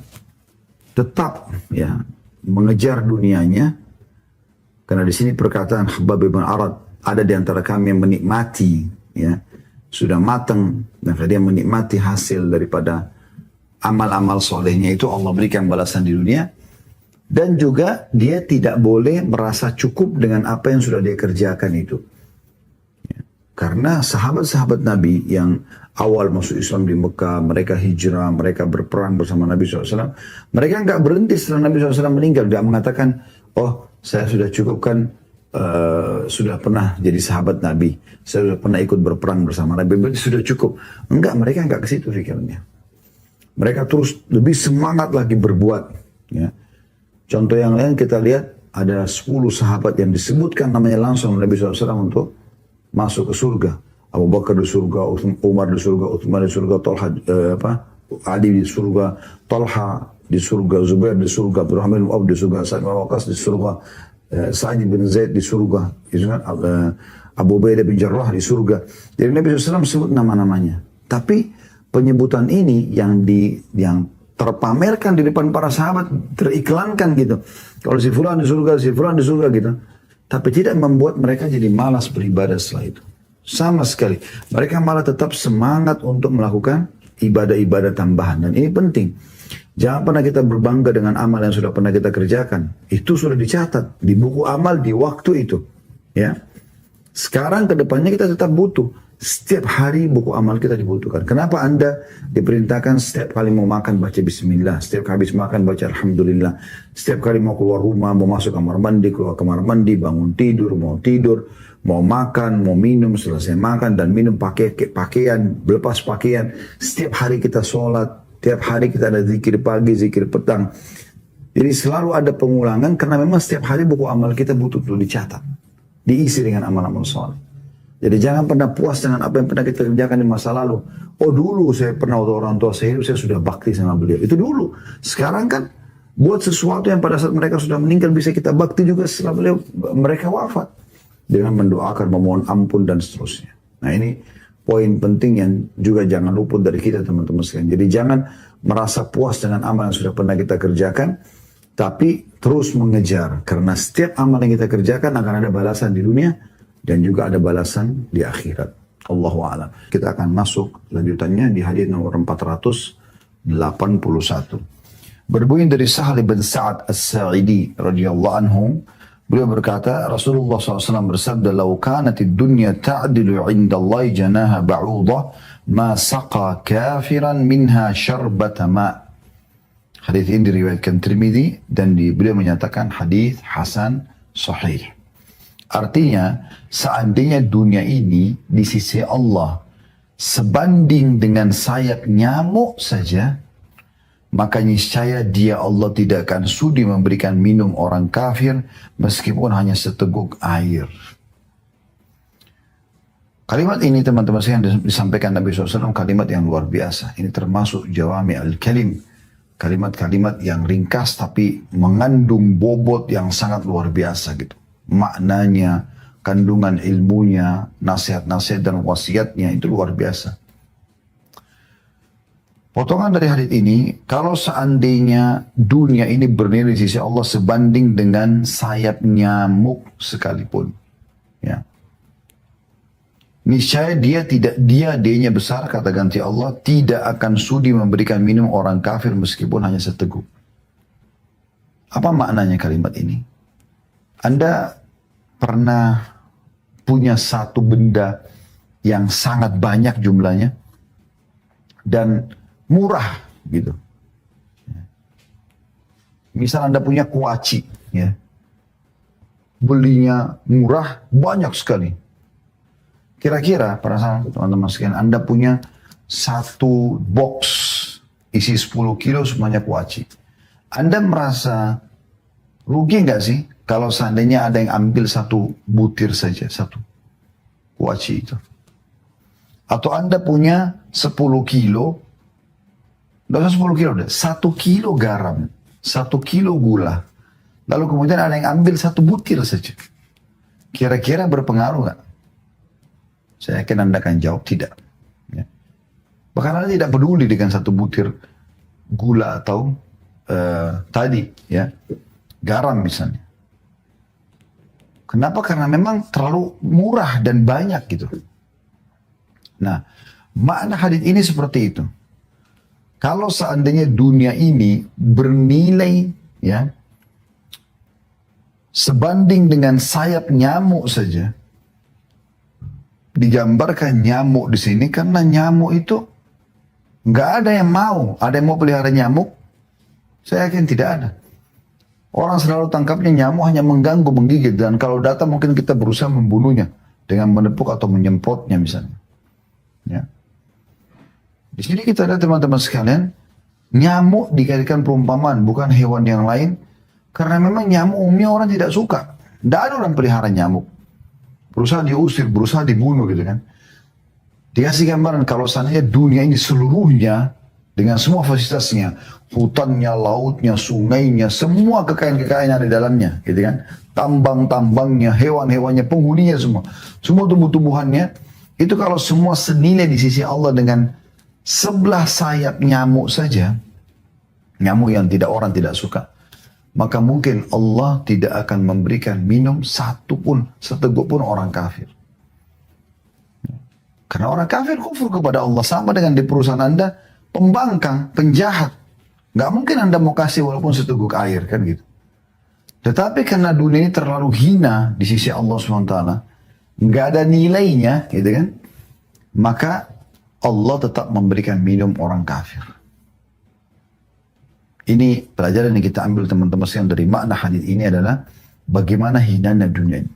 tetap ya mengejar dunianya, karena di sini perkataan Khabbab bin Arat, ada di antara kami yang menikmati ya, sudah matang, maka dia menikmati hasil daripada amal-amal solehnya itu, Allah berikan balasan di dunia. Dan juga dia tidak boleh merasa cukup dengan apa yang sudah dia kerjakan itu. Karena sahabat-sahabat Nabi yang awal masuk Islam di Mekah, mereka hijrah, mereka berperang bersama Nabi SAW. Mereka nggak berhenti setelah Nabi SAW meninggal. Dia mengatakan, oh saya sudah cukup kan, sudah pernah jadi sahabat Nabi. Saya sudah pernah ikut berperang bersama Nabi. Berarti sudah cukup. Enggak, mereka nggak ke situ pikirnya. Mereka terus lebih semangat lagi berbuat. Ya. Contoh yang lain kita lihat, ada 10 sahabat yang disebutkan namanya langsung Nabi SAW untuk masuk ke surga. Abu Bakar di surga, Umar di surga, Utsman di surga, Ali di surga, Talha di surga, Zubair di surga, Abdurrahman bin Auf di surga, Sa'id bin Waqqas di surga, Sa'id bin Zaid di surga, Abu Ubaidah bin Jarrah di surga. Jadi Nabi SAW sebut nama-namanya. Tapi penyebutan ini yang terpamerkan di depan para sahabat, teriklankan gitu. Kalau si fulan di surga gitu. Tapi tidak membuat mereka jadi malas beribadah setelah itu. Sama sekali. Mereka malah tetap semangat untuk melakukan ibadah-ibadah tambahan. Dan ini penting. Jangan pernah kita berbangga dengan amal yang sudah pernah kita kerjakan. Itu sudah dicatat di buku amal di waktu itu. Ya. Sekarang ke depannya kita tetap butuh. Setiap hari buku amal kita dibutuhkan. Kenapa Anda diperintahkan setiap kali mau makan baca bismillah, setiap habis makan baca alhamdulillah, setiap kali mau keluar rumah, mau masuk kamar mandi, keluar kamar mandi, bangun tidur, mau makan, mau minum, selesai makan dan minum pakai pakaian, lepas pakaian, setiap hari kita sholat, setiap hari kita ada zikir pagi, zikir petang. Jadi selalu ada pengulangan karena memang setiap hari buku amal kita butuh dicatat, diisi dengan amal-amal soleh. Jadi jangan pernah puas dengan apa yang pernah kita kerjakan di masa lalu. Oh dulu saya pernah waktu orang tua saya hidup, saya sudah bakti sama beliau. Itu dulu. Sekarang kan buat sesuatu yang pada saat mereka sudah meninggal bisa kita bakti juga setelah mereka wafat. Dengan mendoakan, memohon ampun dan seterusnya. Nah ini poin penting yang juga jangan luput dari kita teman-teman sekalian. Jadi jangan merasa puas dengan amal yang sudah pernah kita kerjakan. Tapi terus mengejar. Karena setiap amal yang kita kerjakan akan ada balasan di dunia. Dan juga ada balasan di akhirat. Allahu a'lam. Kita akan masuk lanjutannya di hadis nomor 481. Berbunyi dari Sahal bin Sa'ad As-Sa'idi radhiyallahu anhu, beliau berkata, Rasulullah SAW bersabda, "Lau kanatid dunya ta'dilu 'inda Allah janaha ba'udah, ma saqa kafiran minha syarbata ma." Hadis ini diriwayatkan Tirmidzi dan beliau menyatakan hadis hasan sahih. Artinya, seandainya dunia ini di sisi Allah sebanding dengan sayap nyamuk saja, maka niscaya dia Allah tidak akan sudi memberikan minum orang kafir meskipun hanya seteguk air. Kalimat ini teman-teman saya yang disampaikan Nabi SAW kalimat yang luar biasa. Ini termasuk jawami al-kalim. Kalimat-kalimat yang ringkas tapi mengandung bobot yang sangat luar biasa gitu. Maknanya, kandungan ilmunya, nasihat-nasihat dan wasiatnya itu luar biasa. Potongan dari hadits ini, kalau seandainya dunia ini bernilai di sisi Allah sebanding dengan sayap nyamuk sekalipun, ya. Niscaya dia besar, kata ganti Allah, tidak akan sudi memberikan minum orang kafir meskipun hanya seteguk. Apa maknanya kalimat ini? Anda pernah punya satu benda yang sangat banyak jumlahnya dan murah gitu. Misal Anda punya kuaci, ya. Belinya murah, banyak sekali. Kira-kira para teman-teman sekalian, Anda punya satu box isi 10 kilo semuanya kuaci. Anda merasa rugi nggak sih kalau seandainya ada yang ambil satu butir saja, satu kuaci itu? Atau Anda punya 10 kilo, nggak usah 10 kilo, 1 kilo garam, 1 kilo gula. Lalu kemudian ada yang ambil satu butir saja. Kira-kira berpengaruh nggak? Saya yakin Anda akan jawab tidak. Ya. Bahkan Anda tidak peduli dengan satu butir gula atau tadi, ya, garam misalnya. Kenapa? Karena memang terlalu murah dan banyak gitu. Nah, makna hadits ini seperti itu. Kalau seandainya dunia ini bernilai, ya, sebanding dengan sayap nyamuk saja, digambarkan nyamuk di sini karena nyamuk itu nggak ada yang mau. Ada yang mau pelihara nyamuk? Saya yakin tidak ada. Orang selalu tangkapnya nyamuk hanya mengganggu, menggigit, dan kalau datang mungkin kita berusaha membunuhnya dengan menepuk atau menyemprotnya misalnya. Ya. Di sini kita lihat teman-teman sekalian, nyamuk dikatakan perumpamaan, bukan hewan yang lain, karena memang nyamuk umumnya orang tidak suka. Tidak ada orang pelihara nyamuk. Berusaha diusir, berusaha dibunuh gitu kan. Dikasih gambaran kalau seandainya dunia ini seluruhnya dengan semua fasilitasnya, hutannya, lautnya, sungainya, semua kekayaan-kekayaan yang ada di dalamnya, gitu kan. Tambang-tambangnya, hewan-hewannya, penghuninya semua. Semua tumbuh-tumbuhannya, itu kalau semua senilai di sisi Allah dengan sebelah sayap nyamuk saja, nyamuk yang orang tidak suka, maka mungkin Allah tidak akan memberikan minum satu pun, seteguk pun orang kafir. Karena orang kafir kufur kepada Allah, sama dengan di perusahaan Anda, pembangkang, penjahat. Nggak mungkin Anda mau kasih walaupun seteguk air, kan gitu. Tetapi karena dunia ini terlalu hina di sisi Allah SWT, nggak ada nilainya, gitu kan, maka Allah tetap memberikan minum orang kafir. Ini pelajaran yang kita ambil teman-teman sekalian dari makna hadis ini adalah bagaimana hinanya dunia ini.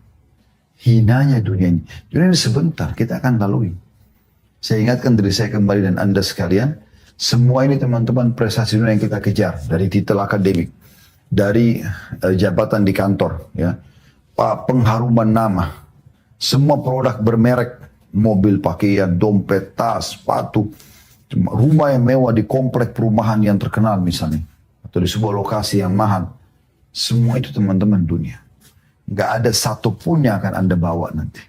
Hinanya dunia ini. Dunia ini sebentar, kita akan lalui. Saya ingatkan diri saya kembali dan Anda sekalian, semua ini teman-teman prestasi dunia yang kita kejar, dari titel akademik, dari jabatan di kantor, ya, pengharuman nama, semua produk bermerek, mobil, pakaian, dompet, tas, sepatu, rumah yang mewah di komplek perumahan yang terkenal misalnya, atau di sebuah lokasi yang mahal. Semua itu teman-teman dunia. Nggak ada satupun yang akan Anda bawa nanti.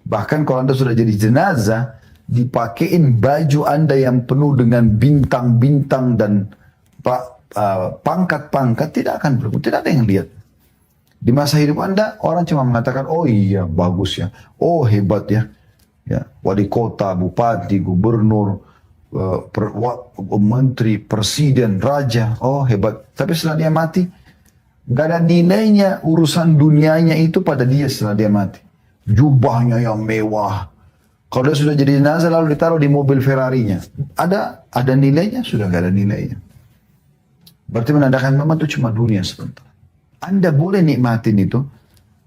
Bahkan kalau Anda sudah jadi jenazah, dipakein baju Anda yang penuh dengan bintang-bintang dan pangkat-pangkat, tidak akan berguna, tidak ada yang lihat. Di masa hidup Anda, orang cuma mengatakan, oh iya bagus ya, oh hebat ya, ya, wali kota, bupati, gubernur, menteri, presiden, raja, oh hebat. Tapi setelah dia mati, gak ada nilainya urusan dunianya itu pada dia setelah dia mati. Jubahnya yang mewah. Kalau dia sudah jadi jenazah lalu ditaruh di mobil Ferrarinya, ada nilainya? Sudah gak ada nilainya. Berarti menandakan memang itu cuma dunia sebentar. Anda boleh nikmatin itu,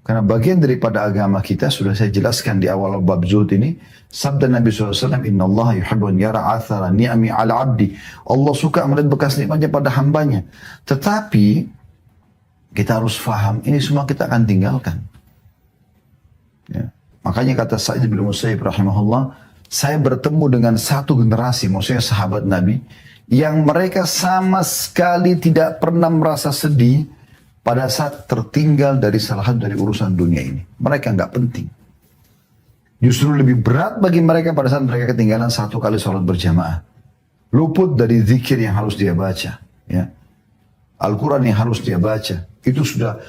karena bagian daripada agama kita sudah saya jelaskan di awal bab zuhud ini. Sabda Nabi SAW, Inna Allah yuhibbu an yara athara ni'ami ala abdi. Allah suka melihat bekas nikmatnya pada hambanya. Tetapi kita harus faham, ini semua kita akan tinggalkan. Ya. Makanya kata Sa'id bin Musayyib rahimahullah, saya bertemu dengan satu generasi, maksudnya sahabat Nabi, yang mereka sama sekali tidak pernah merasa sedih pada saat tertinggal dari salah satu dari urusan dunia ini. Mereka nggak penting. Justru lebih berat bagi mereka pada saat mereka ketinggalan satu kali sholat berjamaah. luput dari zikir yang harus dia baca. Ya. Al-Quran yang harus dia baca. Itu sudah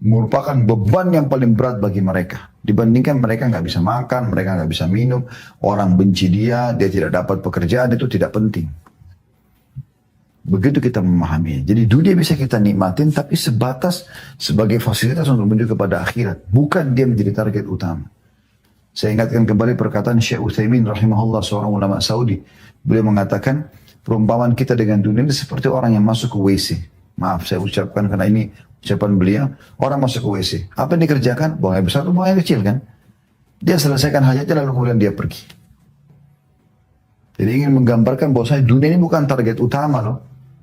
merupakan beban yang paling berat bagi mereka. Dibandingkan mereka nggak bisa makan, mereka nggak bisa minum, orang benci dia tidak dapat pekerjaan, itu tidak penting. Begitu kita memahami. Jadi dunia bisa kita nikmatin, tapi sebatas sebagai fasilitas untuk menuju kepada akhirat. Bukan dia menjadi target utama. Saya ingatkan kembali perkataan Syekh Utsaimin rahimahullah, seorang ulama Saudi. Beliau mengatakan, perumpamaan kita dengan dunia ini seperti orang yang masuk ke WC. Maaf saya ucapkan karena ini ucapan beliau. Orang masuk ke WC. Apa yang dikerjakan? Buang air besar atau buang air kecil kan? Dia selesaikan hajatnya lalu kemudian dia pergi. Jadi ingin menggambarkan bahwa dunia ini bukan target utama loh.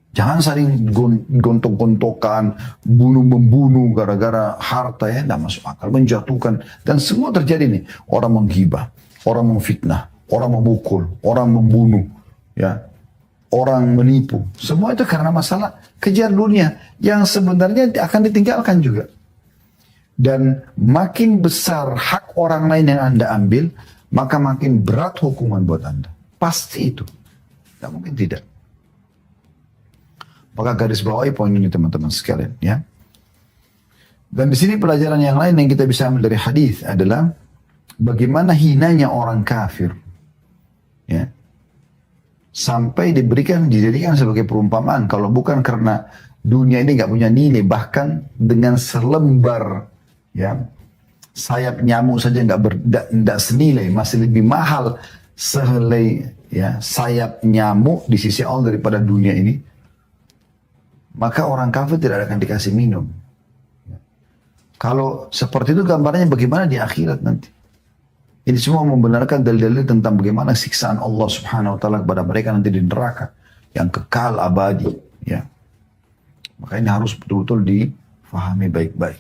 Jangan saling gontok-gontokan, bunuh-membunuh gara-gara harta ya, tidak masuk akal, menjatuhkan. Dan semua terjadi nih, orang menghibah, orang memfitnah, orang memukul, orang membunuh, ya, orang menipu. Semua itu karena masalah kejar dunia yang sebenarnya akan ditinggalkan juga. Dan makin besar hak orang lain yang Anda ambil, maka makin berat hukuman buat Anda. Pasti itu. Tidak mungkin tidak. Maka garis bawahi poin ini teman-teman sekalian, ya. Dan di sini pelajaran yang lain yang kita bisa ambil dari hadis adalah bagaimana hinanya orang kafir, ya, sampai dijadikan sebagai perumpamaan. Kalau bukan karena dunia ini nggak punya nilai, bahkan dengan selembar, ya, sayap nyamuk saja nggak senilai, masih lebih mahal sehelai, ya, sayap nyamuk di sisi Allah daripada dunia ini. Maka orang kafir tidak akan dikasih minum. Kalau seperti itu gambarnya bagaimana di akhirat nanti. Ini semua membenarkan dalil-dalil tentang bagaimana siksaan Allah subhanahu wa ta'ala kepada mereka nanti di neraka. Yang kekal abadi. Ya. Maka ini harus betul-betul difahami baik-baik.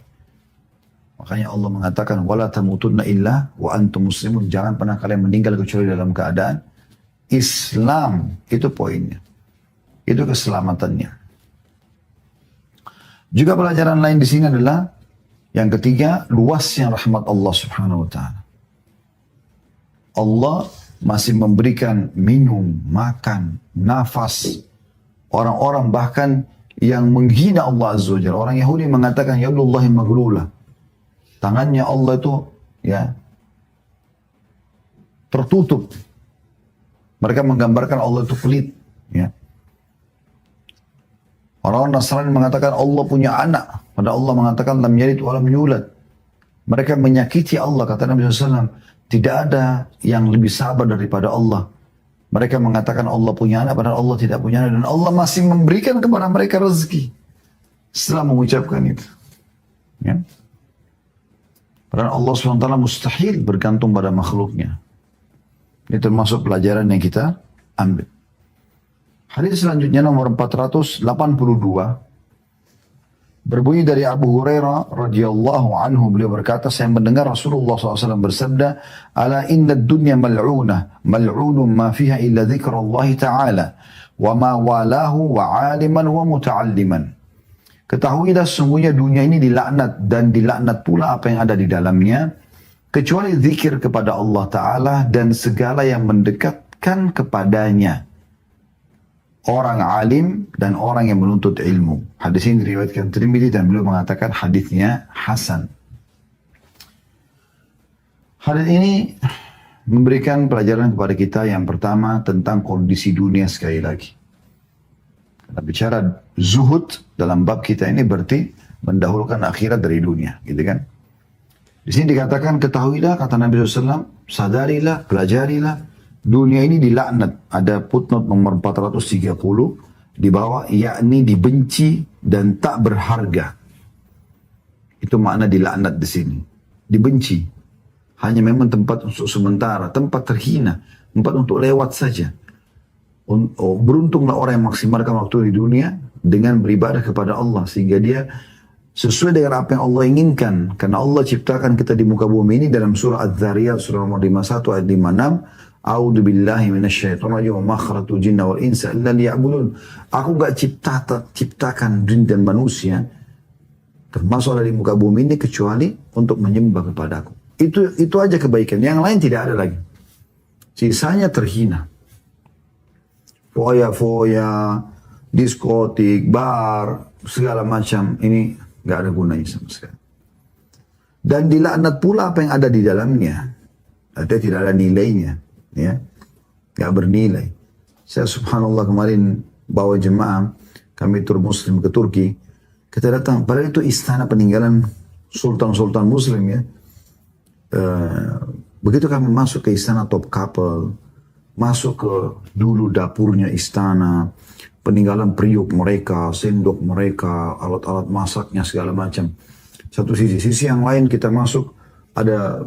Makanya Allah mengatakan, وَلَا تَمُوتُنَّ إِلَّا وَأَنْتُمْ مُسْلِمُونَ. Jangan pernah kalian meninggal kecuali dalam keadaan Islam. Itu poinnya. Itu keselamatannya. Juga pelajaran lain di sini adalah yang ketiga, luasnya rahmat Allah subhanahu wa ta'ala. Allah masih memberikan minum, makan, nafas. Orang-orang bahkan yang menghina Allah azza wa jalla. Orang Yahudi mengatakan, Yadullahi maghlula. Tangannya Allah itu, ya, tertutup. Mereka menggambarkan Allah itu pelit, ya. Orang-orang Nasrani mengatakan Allah punya anak. Padahal Allah mengatakan lam yalid wa lam yulad. Mereka menyakiti Allah. Kata Nabi SAW, tidak ada yang lebih sabar daripada Allah. Mereka mengatakan Allah punya anak, padahal Allah tidak punya anak. Dan Allah masih memberikan kepada mereka rezeki setelah mengucapkan itu. Ya. Padahal Allah SWT mustahil bergantung pada makhluknya. Ini termasuk pelajaran yang kita ambil. Hadis selanjutnya nomor 482 berbunyi dari Abu Hurairah radhiyallahu anhu, beliau berkata, saya mendengar Rasulullah SAW bersabda, ala inna dunya mal'unah, mal'unun ma fiha illa dzikrallahi ta'ala, wa ma walahu wa aliman wa muta'alliman. Ketahuilah sesungguhnya dunia ini dilaknat dan dilaknat pula apa yang ada di dalamnya, kecuali zikir kepada Allah Ta'ala dan segala yang mendekatkan kepadanya. Orang alim dan orang yang menuntut ilmu. Hadis ini diriwayatkan Tirmidzi dan beliau mengatakan hadisnya hasan. Hadis ini memberikan pelajaran kepada kita yang pertama tentang kondisi dunia sekali lagi. Kita bicara zuhud dalam bab kita ini berarti mendahulukan akhirat dari dunia, gitu kan? Di sini dikatakan ketahuilah, kata Nabi SAW, sadarilah, pelajarilah. Dunia ini dilaknat. Ada footnote nomor 430 di bawah, yakni dibenci dan tak berharga. Itu makna dilaknat di sini. Dibenci. Hanya memang tempat untuk sementara, tempat terhina, tempat untuk lewat saja. Beruntunglah orang yang maksimalkan waktu di dunia dengan beribadah kepada Allah sehingga dia sesuai dengan apa yang Allah inginkan. Karena Allah ciptakan kita di muka bumi ini dalam surah Az-Zariyat surah nomor 51 ayat 56. A'udzu billahi minasyaitonir rajim wa ma khalaqtul jinna wal insa illa liya'budun. Aku enggak ciptakan jin dan manusia termasuk dari muka bumi ini kecuali untuk menyembah kepadaku. Itu aja kebaikan. Yang lain tidak ada lagi. Sisanya terhina. foya-foya, diskotik, bar, segala macam. Ini nggak ada gunanya sama sekali. Dan dilaknat pula apa yang ada di dalamnya. Artinya tidak ada nilainya. Ya, nggak bernilai. Saya subhanallah kemarin bawa jemaah, kami tur muslim ke Turki. Kita datang, padahal itu istana peninggalan sultan-sultan muslim ya. Begitu kami masuk ke istana Topkapı, masuk ke dulu dapurnya istana, peninggalan periuk mereka, sendok mereka, alat-alat masaknya segala macam. Satu sisi yang lain kita masuk ada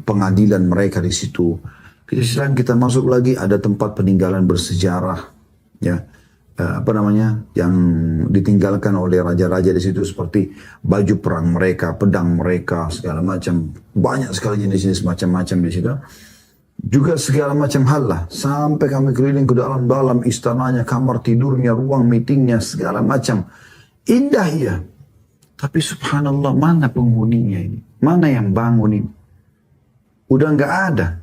pengadilan mereka di situ. Di sisi lain kita masuk lagi ada tempat peninggalan bersejarah, ya. Yang ditinggalkan oleh raja-raja di situ seperti baju perang mereka, pedang mereka, segala macam. Banyak sekali jenis-jenis macam-macam di situ. Juga segala macam hal lah. Sampai kami keliling ke dalam-dalam istananya, kamar tidurnya, ruang meetingnya, segala macam. Indah ya. Tapi subhanallah, mana penghuninya ini? Mana yang bangun ini? Udah nggak ada.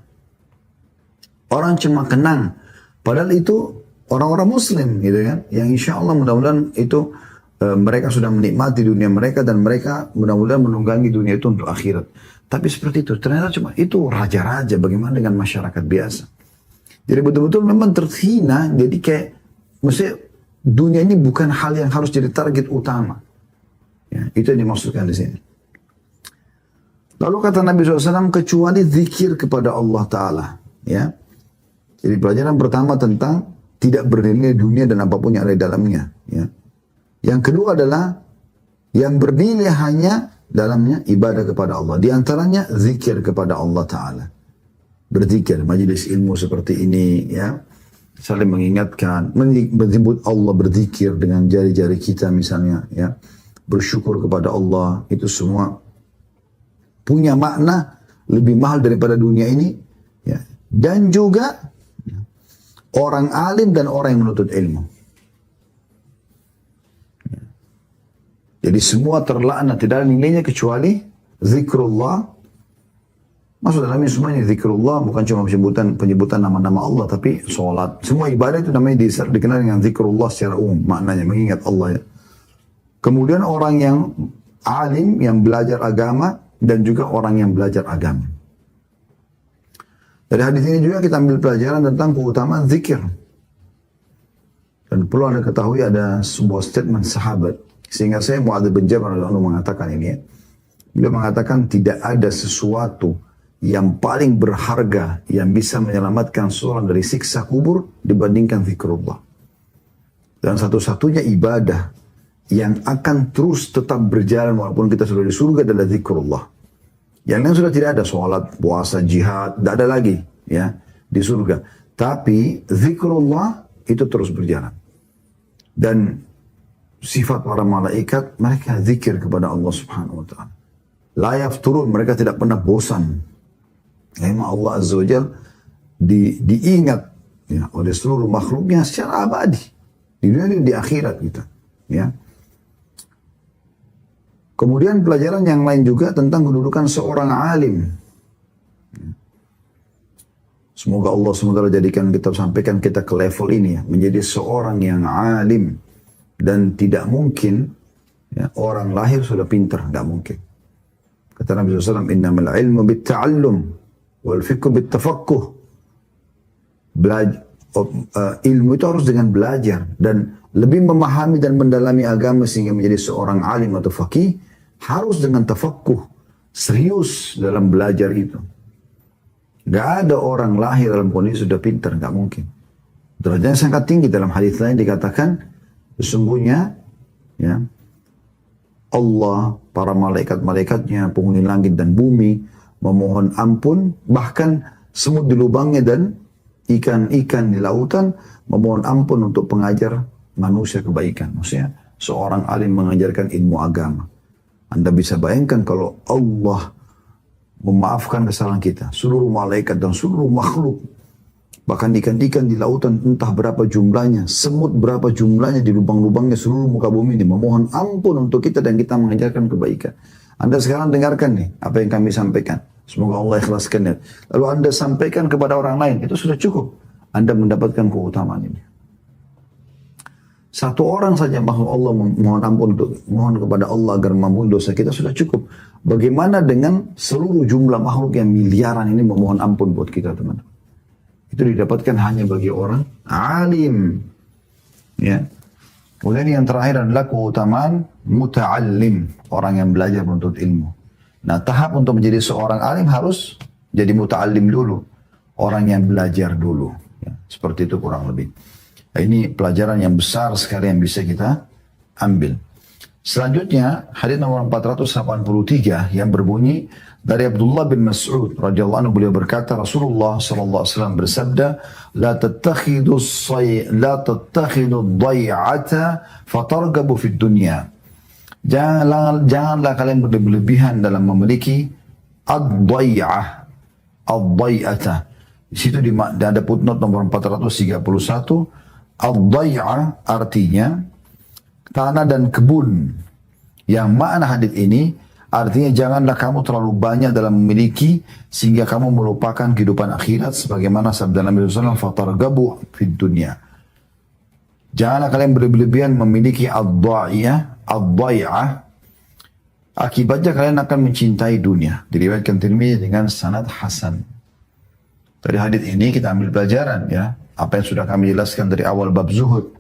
Orang cuma kenang. Padahal itu orang-orang muslim gitu kan, yang insya Allah mudah-mudahan itu mereka sudah menikmati dunia mereka dan mereka mudah-mudahan menunggangi dunia itu untuk akhirat. Tapi seperti itu, ternyata cuma itu raja-raja, bagaimana dengan masyarakat biasa. Jadi betul-betul memang terhina, jadi kayak maksudnya dunia ini bukan hal yang harus jadi target utama. Ya, itu yang dimaksudkan di sini. Lalu kata Nabi SAW, kecuali zikir kepada Allah Ta'ala. Ya. Jadi pelajaran pertama tentang tidak bernilai dunia dan apapun yang ada di dalamnya. Ya. Yang kedua adalah yang bernilai hanya dalamnya ibadah kepada Allah. Di antaranya zikir kepada Allah Ta'ala. Berzikir, majelis ilmu seperti ini. Ya. Saling mengingatkan, menyebut Allah, berzikir dengan jari-jari kita misalnya. Ya. Bersyukur kepada Allah. Itu semua punya makna lebih mahal daripada dunia ini. Ya. Dan juga orang alim dan orang yang menuntut ilmu. Jadi semua terlaknat, tidak ada nilainya kecuali zikrullah. Maksud dalamnya semuanya zikrullah, bukan cuma penyebutan nama-nama Allah, tapi sholat. Semua ibadah itu namanya dikenal dengan zikrullah secara umum, maknanya mengingat Allah ya. Kemudian orang yang alim, yang belajar agama, dan juga orang yang belajar agama. Dari hadis ini juga kita ambil pelajaran tentang keutamaan zikir. Dan perlu Anda ketahui ada sebuah statement sahabat. Sehingga saya Mu'adz bin Jabal mengatakan ini ya. Beliau mengatakan tidak ada sesuatu yang paling berharga yang bisa menyelamatkan seorang dari siksa kubur dibandingkan zikrullah. Dan satu-satunya ibadah yang akan terus tetap berjalan walaupun kita sudah di surga adalah zikrullah. Yang lain sudah tidak ada, sholat, puasa, jihad, tidak ada lagi ya di surga. Tapi zikrullah itu terus berjalan. Dan sifat para malaikat, mereka zikir kepada Allah Subhanahu wa taala. La yafturun, mereka tidak pernah bosan. Memang Allah Azza wa Jalla diingat ya, oleh seluruh makhluknya secara abadi. Di dunia dan di akhirat kita. Ya. Kemudian pelajaran yang lain juga tentang kedudukan seorang alim. Semoga Allah SWT jadikan kita, sampaikan kita ke level ini ya, menjadi seorang yang alim. Dan tidak mungkin ya, orang lahir sudah pintar, tidak mungkin. Kata Nabi SAW, innamal ilmu bitta'allum wal fiqhu bittafaqquh. Ilmu itu harus dengan belajar dan lebih memahami dan mendalami agama sehingga menjadi seorang alim atau faqih harus dengan tafaqquh, serius dalam belajar itu. Gak ada orang lahir dalam kondisi sudah pintar, gak mungkin. Derajatnya sangat tinggi. Dalam hadis lain dikatakan sesungguhnya ya Allah, para malaikat-malaikatnya, penghuni langit dan bumi memohon ampun, bahkan semut di lubangnya dan ikan-ikan di lautan memohon ampun untuk pengajar manusia kebaikan. Maksudnya seorang alim mengajarkan ilmu agama. Anda bisa bayangkan kalau Allah memaafkan kesalahan kita, seluruh malaikat dan seluruh makhluk, bahkan ikan-ikan di lautan entah berapa jumlahnya, semut berapa jumlahnya di lubang-lubangnya seluruh muka bumi ini memohon ampun untuk kita dan kita mengajarkan kebaikan. Anda sekarang dengarkan nih apa yang kami sampaikan. Semoga Allah ikhlaskan. Lalu Anda sampaikan kepada orang lain, itu sudah cukup. Anda mendapatkan keutamaan ini. Satu orang saja makhluk Allah mohon ampun untuk mohon kepada Allah agar mengampuni dosa kita sudah cukup. Bagaimana dengan seluruh jumlah makhluk yang miliaran ini memohon ampun buat kita, teman-teman? Itu didapatkan hanya bagi orang alim. Ya. Kemudian yang terakhir adalah keutamaan muta'allim, orang yang belajar menuntut ilmu. Nah, tahap untuk menjadi seorang alim harus jadi muta'allim dulu, orang yang belajar dulu. Ya, seperti itu kurang lebih. Nah, ini pelajaran yang besar sekali yang bisa kita ambil. Selanjutnya, hadis nomor 483 yang berbunyi dari Abdullah bin Mas'ud radhiyallahu anhu, beliau berkata, Rasulullah sallallahu alaihi wasallam bersabda, la tattakhidu ad-dai'ata fatargabu fid dunya. Janganlah kalian berlebihan dalam memiliki ad-dai'ata. Di situ ada footnote nomor 431. Ad-dai'ah artinya tanah dan kebun. Yang makna hadis ini artinya janganlah kamu terlalu banyak dalam memiliki sehingga kamu melupakan kehidupan akhirat sebagaimana sabda Nabi SAW, fatargabu fid dunya. Janganlah kalian berlebihan memiliki ad-dai'ah. Akibatnya kalian akan mencintai dunia. Diriwayatkan Tirmidzi dengan sanad hasan. Dari hadis ini kita ambil pelajaran, ya. Apa yang sudah kami jelaskan dari awal bab zuhud.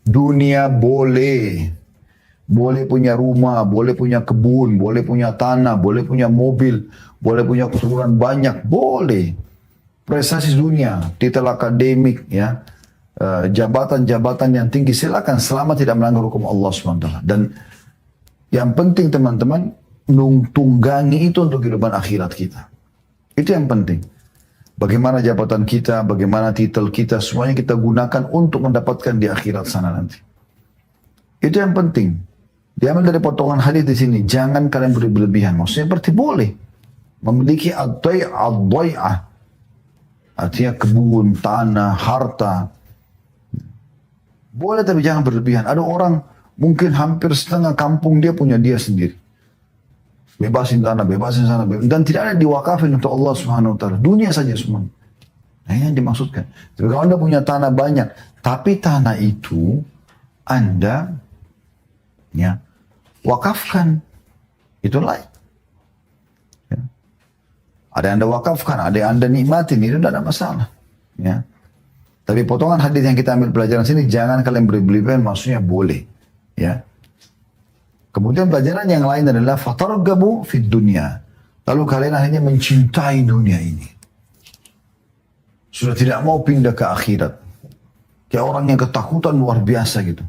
Dunia boleh punya rumah, boleh punya kebun, boleh punya tanah, boleh punya mobil, boleh punya keturunan banyak, boleh. Prestasi dunia, titel akademik, ya, jabatan-jabatan yang tinggi, silakan selama tidak melanggar hukum Allah SWT. Dan yang penting teman-teman, tunggangi itu untuk kehidupan akhirat kita. Itu yang penting. Bagaimana jabatan kita, bagaimana titel kita, semuanya kita gunakan untuk mendapatkan di akhirat sana nanti. Itu yang penting. Diambil dari potongan hadis di sini, jangan kalian berlebihan. Maksudnya berarti boleh memiliki ad-dai'ah. Artinya kebun, tanah, harta. Boleh tapi jangan berlebihan. Ada orang mungkin hampir setengah kampung dia punya dia sendiri. Bebasin tanah, bebasin sana, dan tidak ada diwakafin untuk Allah Subhanahu wa taala. Dunia saja semua. Nah, yang dimaksudkan. Jadi kalau Anda punya tanah banyak, tapi tanah itu Anda ya wakafkan. Itu lain. Ya. Ada yang Anda wakafkan, ada yang Anda nikmatin, itu tidak ada masalah. Ya. Tapi potongan hadis yang kita ambil pelajaran sini, jangan kalian berlebihan, maksudnya boleh. Ya. Kemudian pelajaran yang lain adalah fatargabu fid dunya. Lalu kalian akhirnya mencintai dunia ini. Sudah tidak mau pindah ke akhirat. Kayak orang yang ketakutan luar biasa gitu.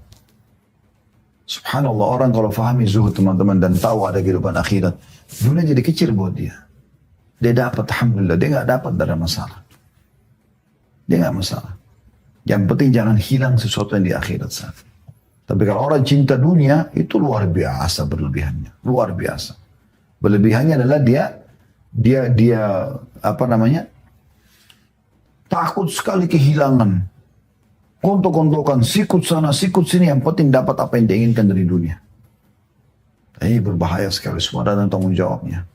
Subhanallah, orang kalau fahami zuhud teman-teman dan tahu ada kehidupan akhirat, dunia jadi kecil buat dia. Dia dapat, alhamdulillah. Dia nggak dapat, tidak ada masalah. Dia nggak masalah. Yang penting jangan hilang sesuatu yang di akhirat sana. Tapi kalau orang cinta dunia, itu luar biasa berlebihannya. Luar biasa. Berlebihannya adalah dia apa namanya? Takut sekali kehilangan. Kontok-kontokan, sikut sana, sikut sini. Yang penting dapat apa yang diinginkan dari dunia. Ini berbahaya sekali. Semua ada tanggung jawabnya.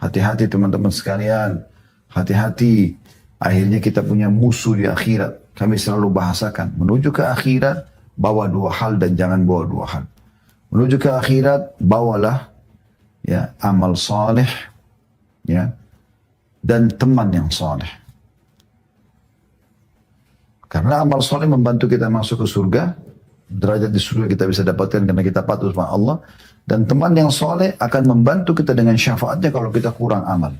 Hati-hati teman-teman sekalian. Hati-hati. Akhirnya kita punya musuh di akhirat. Kami selalu bahasakan. Menuju ke akhirat, bawa dua hal dan jangan bawa dua hal. Menuju ke akhirat, bawalah ya amal saleh, ya, dan teman yang saleh. Karena amal saleh membantu kita masuk ke surga, derajat di surga kita bisa dapatkan karena kita patuh sama Allah, dan teman yang saleh akan membantu kita dengan syafaatnya kalau kita kurang amal.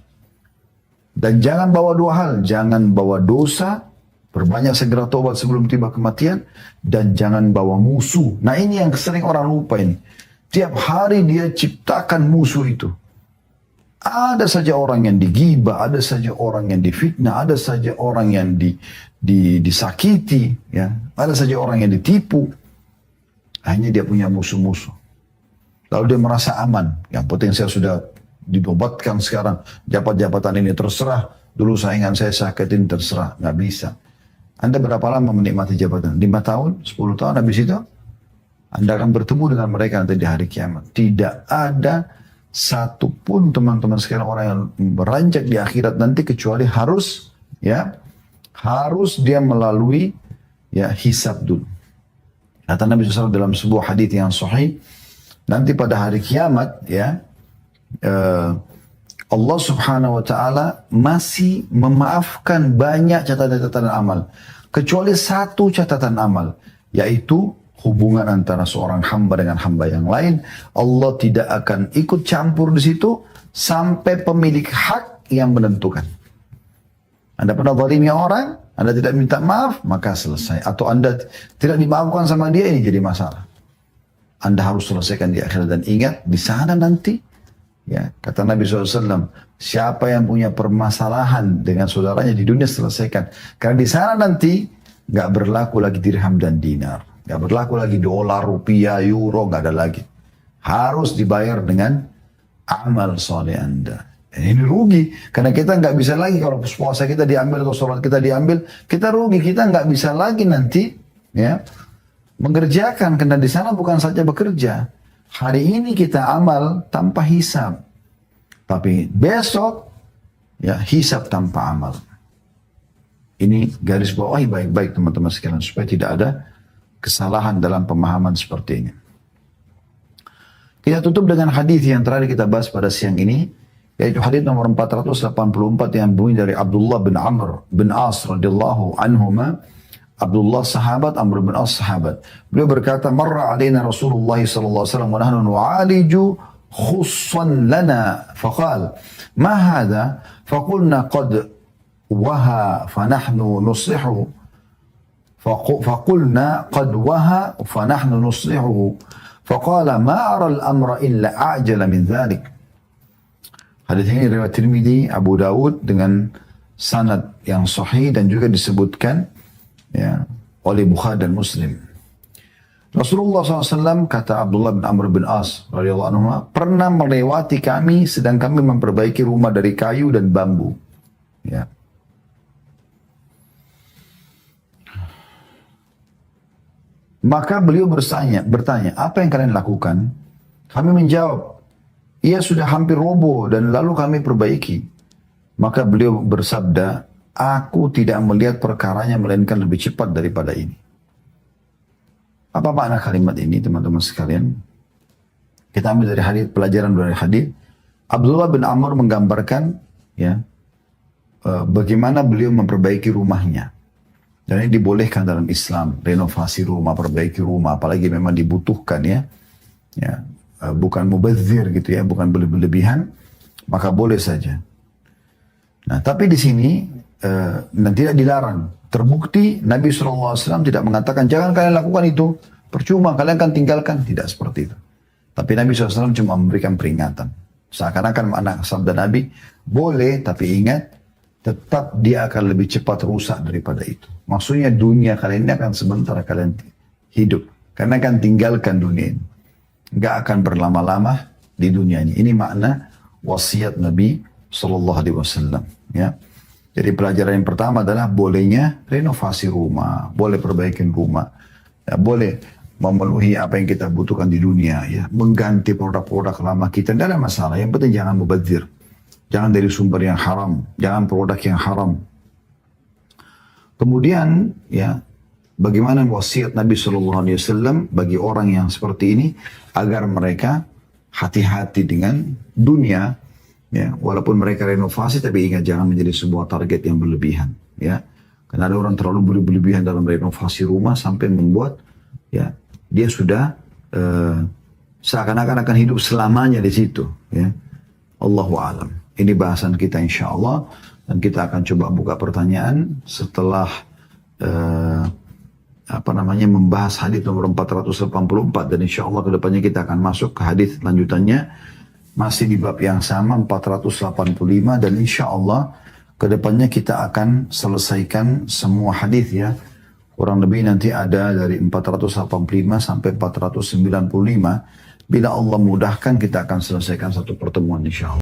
Dan jangan bawa dua hal, jangan bawa dosa. Berbanyak segera tobat sebelum tiba kematian. Dan jangan bawa musuh. Nah ini yang sering orang lupa ini. Tiap hari dia ciptakan musuh itu. Ada saja orang yang digibah, ada saja orang yang difitnah, ada saja orang yang disakiti, ya. Ada saja orang yang ditipu. Akhirnya dia punya musuh-musuh. Lalu dia merasa aman. Yang penting saya sudah ditobatkan sekarang. Jabatan ini terserah. Dulu saingan saya sakitin terserah. Nggak bisa. Anda berapa lama menikmati jabatan? 5 tahun? 10 tahun? Habis itu Anda akan bertemu dengan mereka nanti di hari kiamat. Tidak ada satupun teman-teman sekalian orang yang beranjak di akhirat nanti kecuali harus ya harus dia melalui ya hisab dulu. Kata Nabi SAW dalam sebuah hadis yang sahih, nanti pada hari kiamat ya Allah Subhanahu wa taala masih memaafkan banyak catatan-catatan amal kecuali satu catatan amal, yaitu hubungan antara seorang hamba dengan hamba yang lain. Allah tidak akan ikut campur di situ sampai pemilik hak yang menentukan. Anda pernah zalimi orang, Anda tidak minta maaf, maka selesai. Atau Anda tidak dimaafkan sama dia, ini jadi masalah. Anda harus selesaikan di akhirat. Dan ingat, di sana nanti, ya kata Nabi SAW, siapa yang punya permasalahan dengan saudaranya di dunia, selesaikan. Karena di sana nanti, nggak berlaku lagi dirham dan dinar. Nggak berlaku lagi dolar, rupiah, euro, nggak ada lagi. Harus dibayar dengan amal soleh Anda. Ini rugi, karena kita nggak bisa lagi kalau puasa kita diambil atau sholat kita diambil, kita rugi, kita nggak bisa lagi nanti ya mengerjakan, karena di sana bukan saja bekerja. Hari ini kita amal tanpa hisab, tapi besok ya hisab tanpa amal. Ini garis bawahi baik-baik teman-teman sekalian supaya tidak ada kesalahan dalam pemahaman seperti ini. Kita tutup dengan hadis yang terakhir kita bahas pada siang ini, yaitu hadis nomor 484 yang bunyi dari Abdullah bin Amr bin As radhiyallahu anhuma. Abdullah sahabat, Amr bin As sahabat. Beliau berkata, "Marra alaina Rasulullah sallallahu alaihi wasallam wa nahnu nu'aliju khussan lana." Faqala, "Ma hadha?" Faqulna, "Qad waha fa nahnu nuslihu." Faqulna, "Qad waha fa nahnu nuslihu." Faqala, "Ma ara al-amra illa a'jala min dhalik." Hadis ini riwayat Tirmidzi, Abu Dawud dengan sanad yang sahih dan juga disebutkan ya oleh Bukhari dan Muslim. Rasulullah SAW, kata Abdullah bin Amr bin As radhiyallahu anhu, pernah melewati kami sedang kami memperbaiki rumah dari kayu dan bambu. Ya. Maka beliau bertanya, apa yang kalian lakukan? Kami menjawab, ia sudah hampir roboh dan lalu kami perbaiki. Maka beliau bersabda, aku tidak melihat perkaranya melainkan lebih cepat daripada ini. Apa makna kalimat ini teman-teman sekalian? Kita ambil dari hadis, pelajaran dari hadis. Abdullah bin Amr menggambarkan ya bagaimana beliau memperbaiki rumahnya. Dan ini dibolehkan dalam Islam, renovasi rumah, perbaiki rumah, apalagi memang dibutuhkan ya. Ya. Bukan mubazir gitu ya, bukan berlebihan, maka boleh saja. Nah, tapi di sini tidak dilarang. Terbukti Nabi SAW tidak mengatakan jangan kalian lakukan itu, percuma kalian akan tinggalkan, tidak seperti itu. Tapi Nabi SAW cuma memberikan peringatan. Seakan-akan makna sabda Nabi, boleh tapi ingat, tetap dia akan lebih cepat rusak daripada itu. Maksudnya dunia kalian ini akan sebentar kalian hidup, karena akan tinggalkan dunia ini. Gak akan berlama-lama di dunia ini. Ini makna wasiat Nabi Sallallahu Alaihi Wasallam. Ya. Jadi pelajaran yang pertama adalah bolehnya renovasi rumah, boleh perbaikin rumah, ya, boleh memenuhi apa yang kita butuhkan di dunia, ya, mengganti produk-produk lama kita, tidak ada masalah. Yang penting jangan mubazir, jangan dari sumber yang haram, jangan produk yang haram. Kemudian, ya. Bagaimana wasiat Nabi Sallallahu Alaihi Wasallam bagi orang yang seperti ini agar mereka hati-hati dengan dunia, ya walaupun mereka renovasi tapi ingat jangan menjadi sebuah target yang berlebihan, ya karena ada orang terlalu berlebihan dalam renovasi rumah sampai membuat ya dia sudah seakan-akan akan hidup selamanya di situ, ya Allahu a'lam. Ini bahasan kita insya Allah dan kita akan coba buka pertanyaan setelah membahas hadis nomor 484 dan insya Allah kedepannya kita akan masuk ke hadis lanjutannya masih di bab yang sama 485 dan insya Allah kedepannya kita akan selesaikan semua hadis ya, kurang lebih nanti ada dari 485 sampai 495. Bila Allah mudahkan kita akan selesaikan satu pertemuan insya Allah.